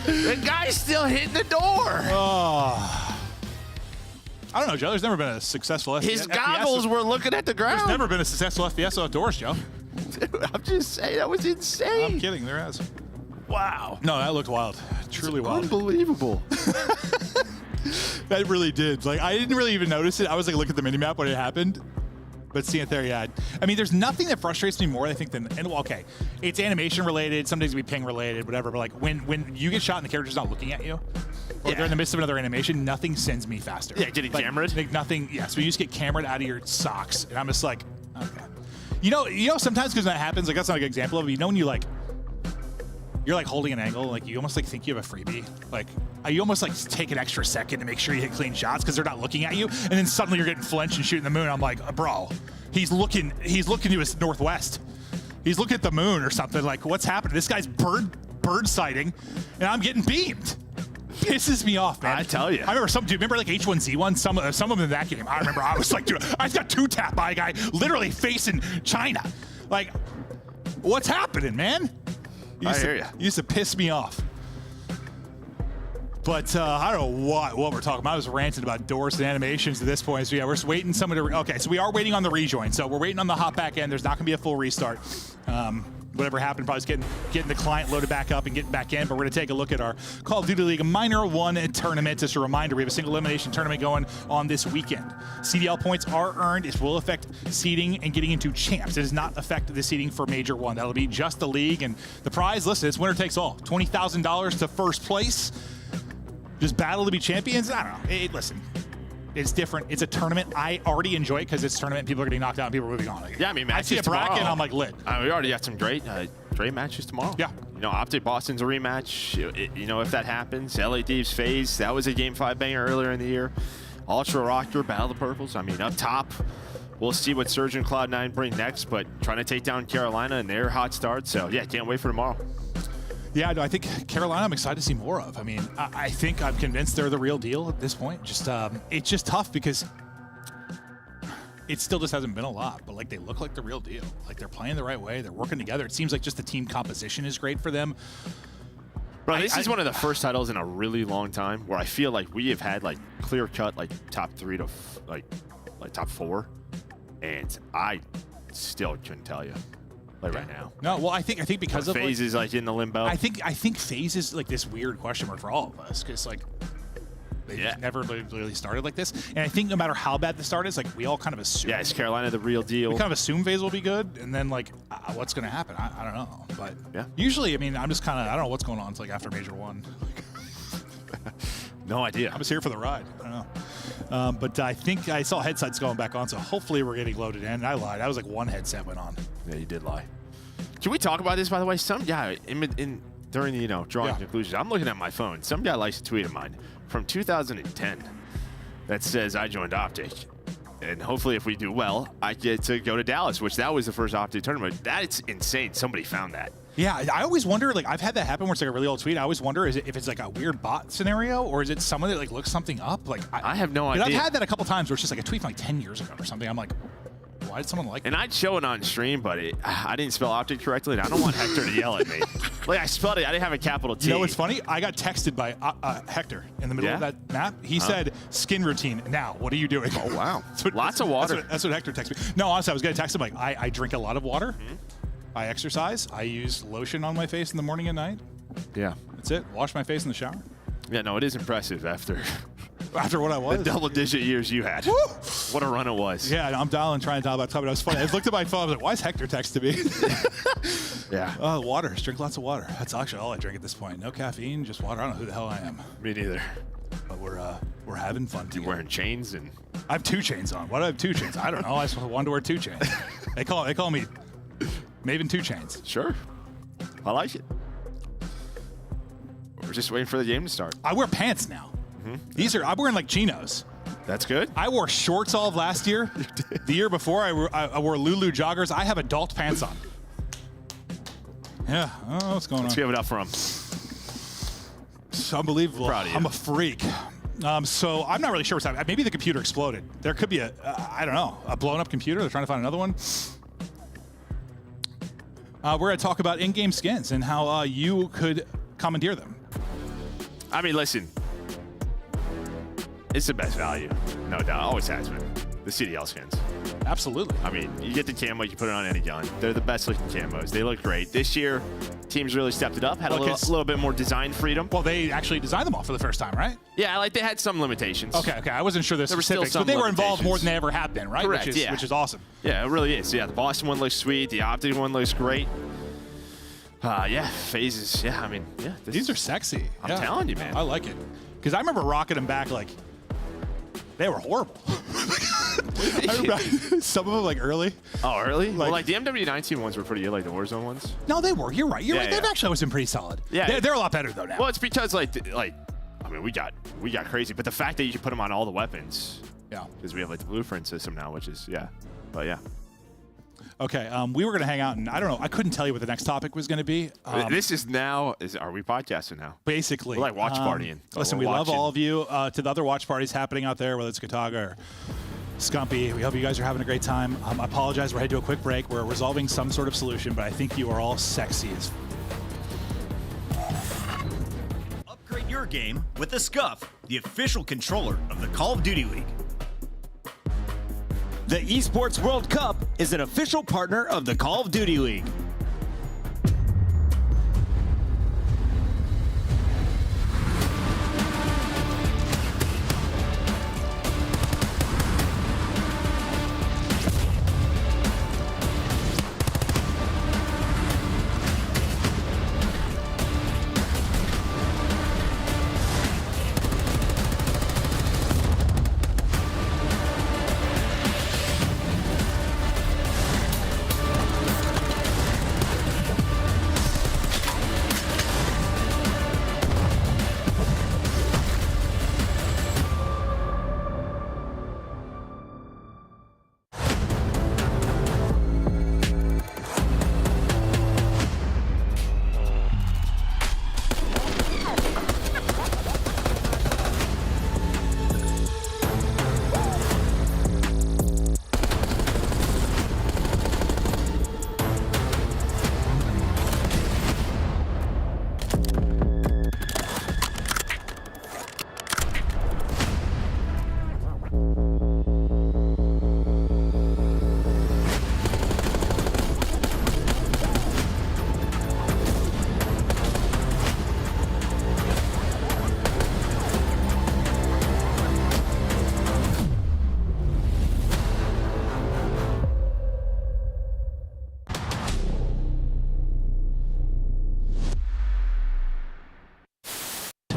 The guy's still hitting the door. Oh. I don't know, Joe. There's never been a successful FPS. His goggles were looking at the ground. There's never been a successful FPS outdoors, Joe. Dude, I'm just saying, that was insane. I'm kidding. There has. Wow. No, that looked wild. Truly wild. Unbelievable. That really did. Like, I didn't really even notice it. I was like, look at the minimap when it happened. But seeing it there, yeah. I mean, there's nothing that frustrates me more, I think, than, and well, okay, it's animation related, sometimes it can be ping related, whatever, but like when you get shot and the character's not looking at you, or they're in the midst of another animation, nothing sends me faster. Yeah, getting cameraed? Like nothing, yes, when you just get cameraed out of your socks, and I'm just like, okay. You know, sometimes because that happens, like that's not a good example of it, you know when you like, you're like holding an angle, like you almost like think you have a freebie. Like you almost like take an extra second to make sure you hit clean shots because they're not looking at you, and then suddenly you're getting flinched and shooting the moon. I'm like, bro, he's looking to his northwest. He's looking at the moon or something. Like, what's happening? This guy's bird sighting, and I'm getting beamed. Pisses me off, man. I tell you. I remember remember like H1Z1? Some of them in that game. I remember I was like, dude, I just got 2-tapped by a guy literally facing China. Like, what's happening, man? I hear you. Used to piss me off. But I don't know what we're talking about. I was ranting about doors and animations at this point. So yeah, we're just waiting someone to... Okay, so we are waiting on the rejoin. So we're waiting on the hop back end. There's not going to be a full restart. Whatever happened, probably is getting the client loaded back up and getting back in. But we're going to take a look at our Call of Duty League Minor 1 tournament. Just a reminder, we have a single elimination tournament going on this weekend. CDL points are earned. It will affect seeding and getting into champs. It does not affect the seeding for Major 1. That'll be just the league. And the prize, listen, it's winner takes all. $20,000 to first place. Just battle to be champions? I don't know. Listen, it's different. It's a tournament. I already enjoy it because it's a tournament and people are getting knocked out and people are moving on. Like, yeah, I mean, I see a bracket and I'm like lit. We already got some great matches tomorrow. Yeah. You know, Optic Boston's a rematch. You know, if that happens, LA Thieves FaZe, that was a Game 5 banger earlier in the year. Ultra Rocker, Battle of the Purples. I mean, up top, we'll see what Surge and Cloud9 bring next, but trying to take down Carolina and their hot start. So, yeah, can't wait for tomorrow. Yeah, no, I think Carolina I'm excited to see more of. I mean, I think I'm convinced they're the real deal at this point. Just it's just tough because it still just hasn't been a lot. But like they look like the real deal. Like they're playing the right way. They're working together. It seems like just the team composition is great for them. Bro, this is one of the first titles in a really long time where I feel like we have had like clear cut like top 3 to like top 4, and I still couldn't tell you like right now. No, well, I think because of FaZe is like in the limbo. I think FaZe is like this weird question mark for all of us because like they just never really started like this, and I think no matter how bad the start is, like we all kind of assume. Yeah, is Carolina the real deal? We kind of assume FaZe will be good, and then like what's going to happen? I don't know, but yeah. Usually, I mean, I'm just kind of I don't know what's going on. It's like after Major 1. No idea. I'm just here for the ride. I don't know. But I think I saw headsets going back on, so hopefully we're getting loaded in. And I lied. I was like one headset went on. Yeah, you did lie. Can we talk about this, by the way? Some guy during the drawing conclusions, I'm looking at my phone. Some guy likes a tweet of mine from 2010 that says I joined Optic, and hopefully if we do well, I get to go to Dallas, which that was the first Optic tournament. That's insane. Somebody found that. Yeah, I always wonder, like, I've had that happen where it's like a really old tweet. I always wonder if it's like a weird bot scenario or is it someone that like looks something up? Like, I have no idea. I've had that a couple times where it's just like a tweet from like 10 years ago or something. I'm like, why did someone like And that? I'd show it on stream, but I didn't spell Optic correctly, and I don't want Hector to yell at me. Like, I spelled it. I didn't have a capital T. You know what's funny? I got texted by Hector in the middle of that map. He said, skin routine. Now, what are you doing? Oh, wow. Lots of water. That's what Hector texted me. No, honestly, I was going to text him like, I drink a lot of water. I exercise. I use lotion on my face in the morning and night. Yeah. That's it. Wash my face in the shower. Yeah, no, it is impressive after what I was. the double-digit years you had. Woo! What a run it was. Yeah, I'm trying to dial about time, but it was funny. I looked at my phone. I was like, why is Hector texting me? Yeah. Water. Just drink lots of water. That's actually all I drink at this point. No caffeine, just water. I don't know who the hell I am. Me neither. But we're having fun together. You're wearing chains and... I have 2 chains on. Why do I have 2 chains? I don't know. I just wanted to wear 2 chains. They call me Maven 2 chains. Sure. I like it. We're just waiting for the game to start. I wear pants now. I'm wearing like chinos. That's good. I wore shorts all of last year. The year before, I wore Lulu joggers. I have adult pants on. Yeah, I don't know what's going Let's on. give it up for him. It's unbelievable. Proud of you. I'm a freak. So I'm not really sure what's happening. Maybe the computer exploded. There could be I don't know, a blown up computer. They're trying to find another one. We're going to talk about in-game skins and how you could commandeer them. I mean, listen. It's the best value. No doubt. Always has been. The CDL skins. Absolutely. I mean, you get the camo, you put it on any gun. They're the best looking camos. They look great. This year, teams really stepped it up, had a little bit more design freedom. Well, they actually designed them all for the first time, right? Yeah, like they had some limitations. Okay. I wasn't sure the There were still specifics, some but they were involved limitations. more than they ever have been, right? Correct, Which is awesome. Yeah, it really is. Yeah, the Boston one looks sweet. The Optic one looks great. Yeah, phases. Yeah, I mean, yeah. These are sexy. I'm telling you, man. I like it. Because I remember rocking them back like, they were horrible. I remember some of them like early. Oh, early? Well, like the MW19 ones were pretty good, like the Warzone ones. No, they were. You're right. You're right. Yeah. They've actually always been pretty solid. Yeah. They're a lot better though now. Well, it's because I mean, we got crazy, but the fact that you can put them on all the weapons. Yeah. Because we have like the blueprint system now, which is but yeah. Okay, we were going to hang out, and I don't know. I couldn't tell you what the next topic was going to be. This is now. Are we podcasting now? Basically. We're like watch partying. Listen, we love all of you. To the other watch parties happening out there, whether it's Kataga or Scumpy, we hope you guys are having a great time. I apologize. We're heading to a quick break. We're resolving some sort of solution, but I think you are all sexy as Upgrade your game with the Scuff, the official controller of the Call of Duty League. The Esports World Cup is an official partner of the Call of Duty League.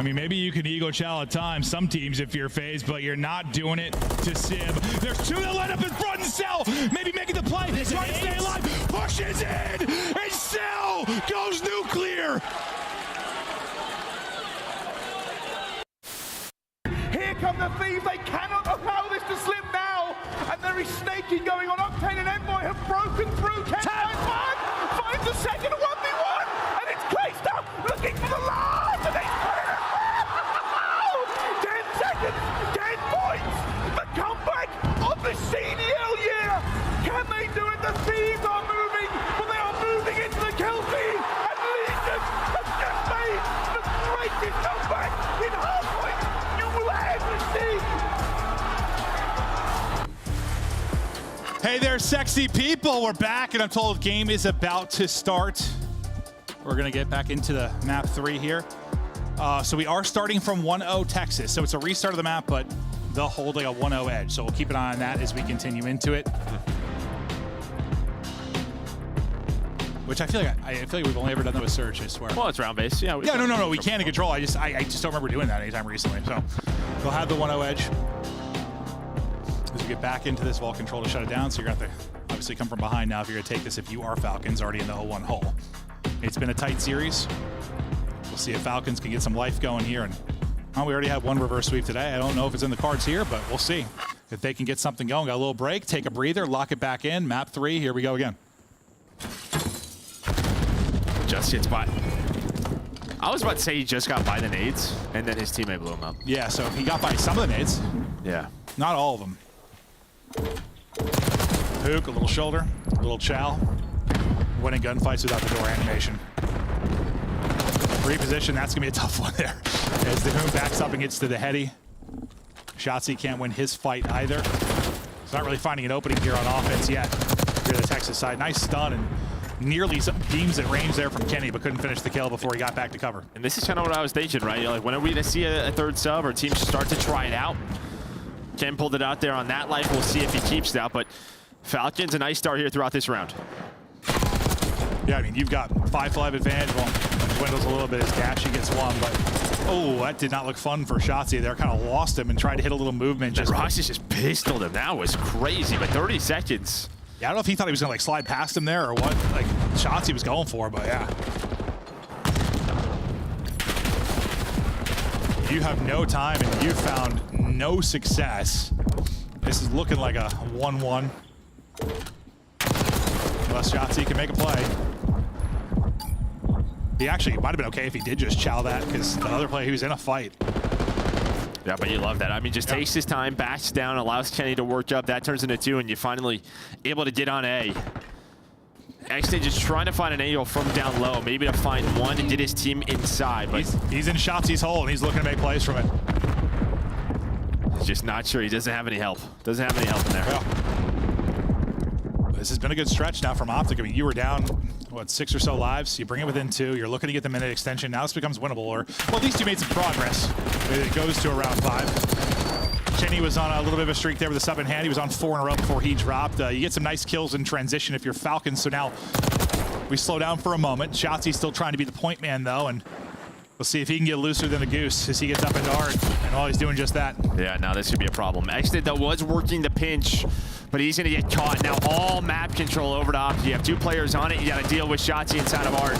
mean, maybe you can ego chow at times, some teams if you're phased, but you're not doing it to Sim. There's two that line up in front and Cell, maybe making the play, trying to stay alive, pushes in, and Cell goes nuclear. Here come the thieves. They cannot allow this to slip now. And there is snaking going on. Octane and Envoy have broken through. Ken finds the second 1v1. And it's Clayster looking for the last. And he's put it out. 10 seconds, 10 points. The comeback of the CDL year. Can they do it? The thieves are moving, but they are moving into the kill feed. And Legion has just made the greatest comeback in hardpoint you will ever see. Hey there, sexy people. We're back, and I'm told game is about to start. We're going to get back into the map 3 here. So we are starting from 1-0 Texas. So it's a restart of the map, but they'll hold like a 1-0 edge. So we'll keep an eye on that as we continue into it. Which I feel like we've only ever done that with Surge, I swear. Well, it's round base. Yeah. No. We can in control. I just don't remember doing that anytime recently. So they'll have the 1-0 edge. As we get back into this, Vault control to shut it down. So you're going to have to obviously come from behind now if you're going to take this if you are Falcons already in the 0-1 hole. It's been a tight series. We'll see if Falcons can get some life going here. And we already had one reverse sweep today. I don't know if it's in the cards here, but we'll see. If they can get something going, got a little break, take a breather, lock it back in. Map 3, here we go again. Just hit spot. I was about to say he just got by the nades, and then his teammate blew him up. Yeah, so he got by some of the nades. Yeah. Not all of them. Hook, a little shoulder, a little chow. Winning gunfights without the door animation. Reposition, that's going to be a tough one there. As the Hoon backs up and gets to the heady. Shotzzy can't win his fight either. He's not really finding an opening here on offense yet. Here to the Texas side. Nice stun and nearly some beams at range there from Kenny, but couldn't finish the kill before he got back to cover. And this is kind of what I was thinking, right? You're like, when are we going to see a third sub or teams start to try it out? Ken pulled it out there on that life. We'll see if he keeps it out, but Falcons, a nice start here throughout this round. Yeah, I mean, you've got 5-5 advantage. Well, dwindles a little bit as Dashy gets one, but oh, that did not look fun for Shotzzy there. Kind of lost him and tried to hit a little movement. Roxy just pistoled him. That was crazy, but 30 seconds. Yeah, I don't know if he thought he was going to like slide past him there or what. Like, shots he was going for, but yeah. You have no time and you found no success. This is looking like a 1-1. Unless Shotzzy can make a play. He actually might have been okay if he did just chow that because the other player, he was in a fight. Yeah, but you love that. I mean, just takes his time, backs down, allows Kenny to work up. That turns into 2, and you're finally able to get on A. X-Day just trying to find an angle from down low, maybe to find one and get his team inside. But he's in Shotzzy's hole, and he's looking to make plays from it. He's just not sure. He doesn't have any help. Doesn't have any help in there. Yeah. This has been a good stretch now from Optic. I mean, you were down, what, 6 or so lives. You bring it within 2. You're looking to get the minute extension. Now this becomes winnable. Or, well, at least you made some progress. It goes to around 5. Kenny was on a little bit of a streak there with a sub in hand. He was on 4 in a row before he dropped. You get some nice kills in transition if you're Falcons. So now we slow down for a moment. Shotzzy's still trying to be the point man, though, and we'll see if he can get looser than a goose as he gets up into Art. And while he's doing just that. Yeah, now this could be a problem. X-Day, though, was working the pinch, but he's going to get caught. Now all map control over to Optic. You have 2 players on it. You got to deal with Shotzzy inside of Art.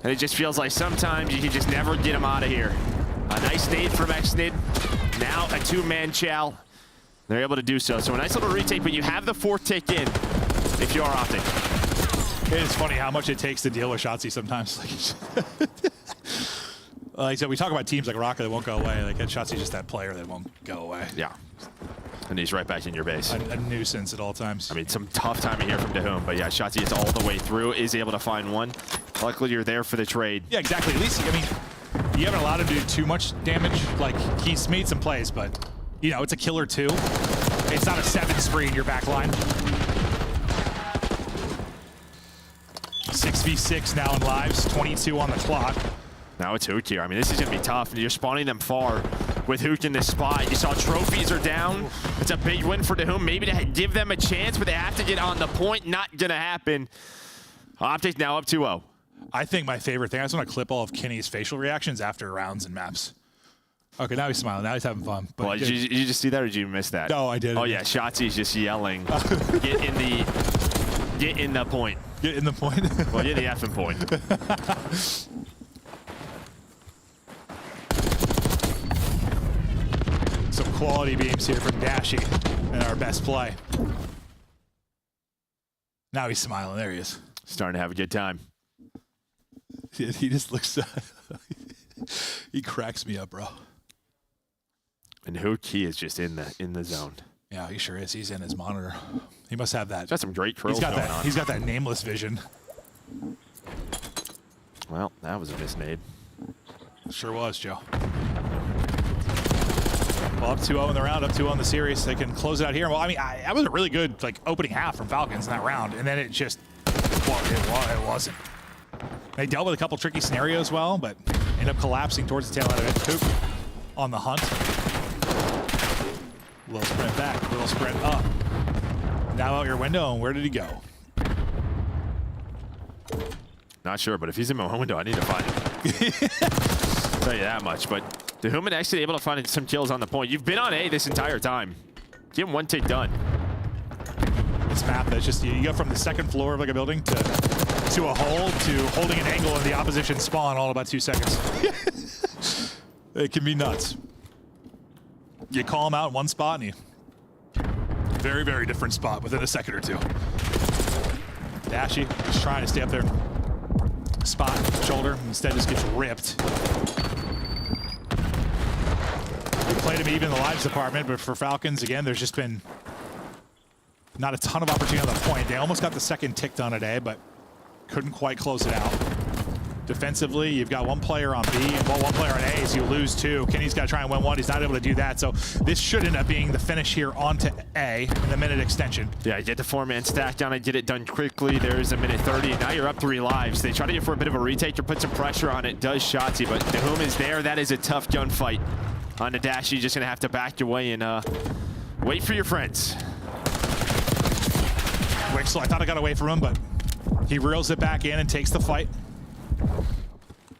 And it just feels like sometimes you can just never get him out of here. A nice nade from X-Nid. Now a 2-man chow. They're able to do so. So a nice little retake, but you have the 4th tick in if you are Optic. It is funny how much it takes to deal with Shotzzy sometimes. Like I said, we talk about teams like Rocket that won't go away. Like Shotzzy's just that player that won't go away. Yeah. And he's right back in your base. A nuisance at all times. I mean, some tough timing here from Dahum, but yeah, Shotzzy is all the way through, is able to find one. Luckily, you're there for the trade. Yeah, exactly. At least, I mean, you haven't allowed him to do too much damage. Like, he's made some plays, but, you know, it's a killer 2. It's not a 7 spree in your back line. 6v6 now in lives, 22 on the clock. Now it's Hook here. I mean, this is going to be tough. You're spawning them far with Hook in this spot. You saw trophies are down. It's a big win for Dahum. Maybe to give them a chance, but they have to get on the point. Not going to happen. Optic now up 2-0. I think my favorite thing, I just want to clip all of Kenny's facial reactions after rounds and maps. Okay, now he's smiling. Now he's having fun. But Well, did you just see that, or did you miss that? No, I did. Oh yeah, Shotzi's just yelling, get in the point. Get in the point. Well, get the effing point. Some quality beams here from Dashy and our best play. Now he's smiling. There he is. Starting to have a good time. He just looks. He cracks me up, bro. And Hook, he is just in the zone. Yeah, he sure is. He's in his monitor. He must have that. He's got some great curls He's got going that. on. He's got that nameless vision. Well, that was a misnade. Sure was, Joe. Well, up 2-0 in the round, up 2-0 in the series. They can close it out here. Well, I mean, that was a really good opening half from Falcons in that round, and then it just, well, it wasn't. They dealt with a couple tricky scenarios well, but ended up collapsing towards the tail end of it. Coop on the hunt. Little sprint back, little sprint up. Now out your window, and where did he go? Not sure, but if he's in my window, I need to find him. I'll tell you that much. But Dahuman actually able to find some kills on the point. You've been on A this entire time. Get one tick done. This map, that's just, you go from the second floor of a building to a hole to holding an angle in the opposition spawn all about 2 seconds. It can be nuts. You call them out in one spot and you very, very different spot within a second or two. Dashy just trying to stay up there. Spot, shoulder, instead just gets ripped. We played him even in the lives department, but for Falcons, again, there's just been not a ton of opportunity on the point. They almost got the second tick done today, but couldn't quite close it out. Defensively, you've got one player on B and one player on A, so you lose 2. Kenny's got to try and win 1. He's not able to do that, so this should end up being the finish here onto A in the minute extension. Yeah, you get the 4-man stack down and get it done quickly. There's a minute 30, and now you're up 3 lives. They try to get for a bit of a retake or put some pressure on it. Does Shotzi, but Dahum is there. That is a tough gunfight. On the dash, you're just going to have to back your way and wait for your friends. Wixel, I thought I got away from him, but he reels it back in and takes the fight.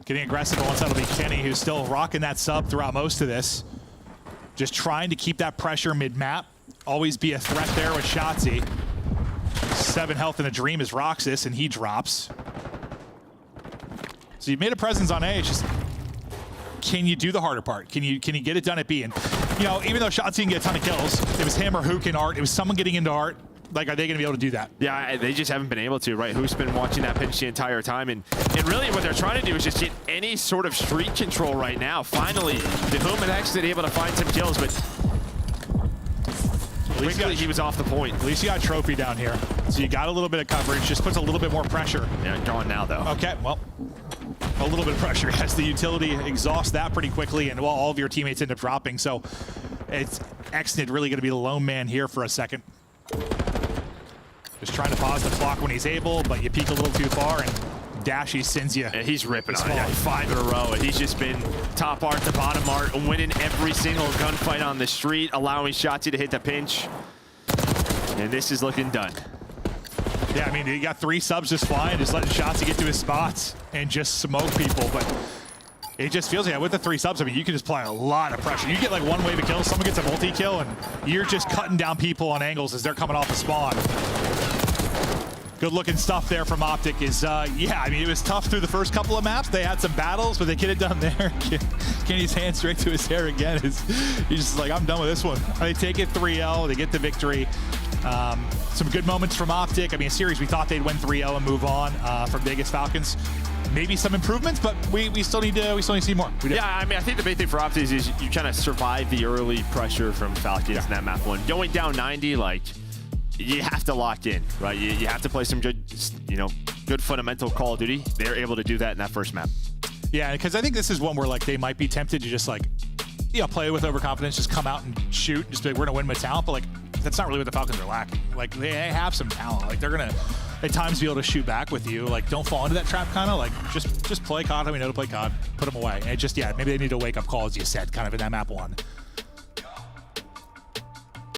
Getting aggressive on one side will be Kenny, who's still rocking that sub throughout most of this. Just trying to keep that pressure mid-map. Always be a threat there with Shotzi. 7 health in a dream is Roxas, and he drops. So you've made a presence on A. It's just, can you do the harder part? Can you get it done at B? And, you know, even though Shotzi can get a ton of kills, it was him or Hook in Art. It was someone getting into Art. Like, are they going to be able to do that? Yeah, they just haven't been able to, right? Who's been watching that pinch the entire time? And really what they're trying to do is just get any sort of street control right now. Finally, Dahum and actually able to find some kills, but at least he was off the point. At least you got a trophy down here. So you got a little bit of coverage, just puts a little bit more pressure. Yeah, gone now, though. Okay, well, a little bit of pressure as the utility exhausts that pretty quickly, and well, all of your teammates end up dropping. So it's Exnid really going to be the lone man here for a second. Just trying to pause the clock when he's able, but you peek a little too far, and Dashy sends you. Yeah, he's ripping on it. 5 in a row, and he's just been top art to bottom art, winning every single gunfight on the street, allowing Shotzi to hit the pinch. And this is looking done. Yeah, I mean, you got 3 subs just flying, just letting Shotzi get to his spots and just smoke people, but it just feels like with the 3 subs, I mean, you can just apply a lot of pressure. You get like one wave of kills, someone gets a multi-kill, and you're just cutting down people on angles as they're coming off the spawn. Good looking stuff there from Optic is, yeah, I mean, it was tough through the first couple of maps. They had some battles, but they get it done there. Kenny's hand straight to his hair again. He's just like, I'm done with this one. They take it 3-0, they get the victory. Some good moments from Optic. I mean, a series we thought they'd win 3-0 and move on from Vegas Falcons. Maybe some improvements, but we still need to see more. Yeah, I mean, I think the big thing for Optic is you kind of survive the early pressure from Falcons in that map 1. Going down 90, like, you have to lock in, right? You have to play some good, good fundamental Call of Duty. They're able to do that in that first map. Yeah, because I think this is one where like they might be tempted to just like, play with overconfidence, just come out and shoot, just be like, we're gonna win with talent, but like that's not really what the Falcons are lacking. Like they have some talent, like they're gonna at times be able to shoot back with you. Like don't fall into that trap, kind of like just play COD how we know to play COD, put them away. And it just maybe they need a wake up call, as you said, kind of in that map 1.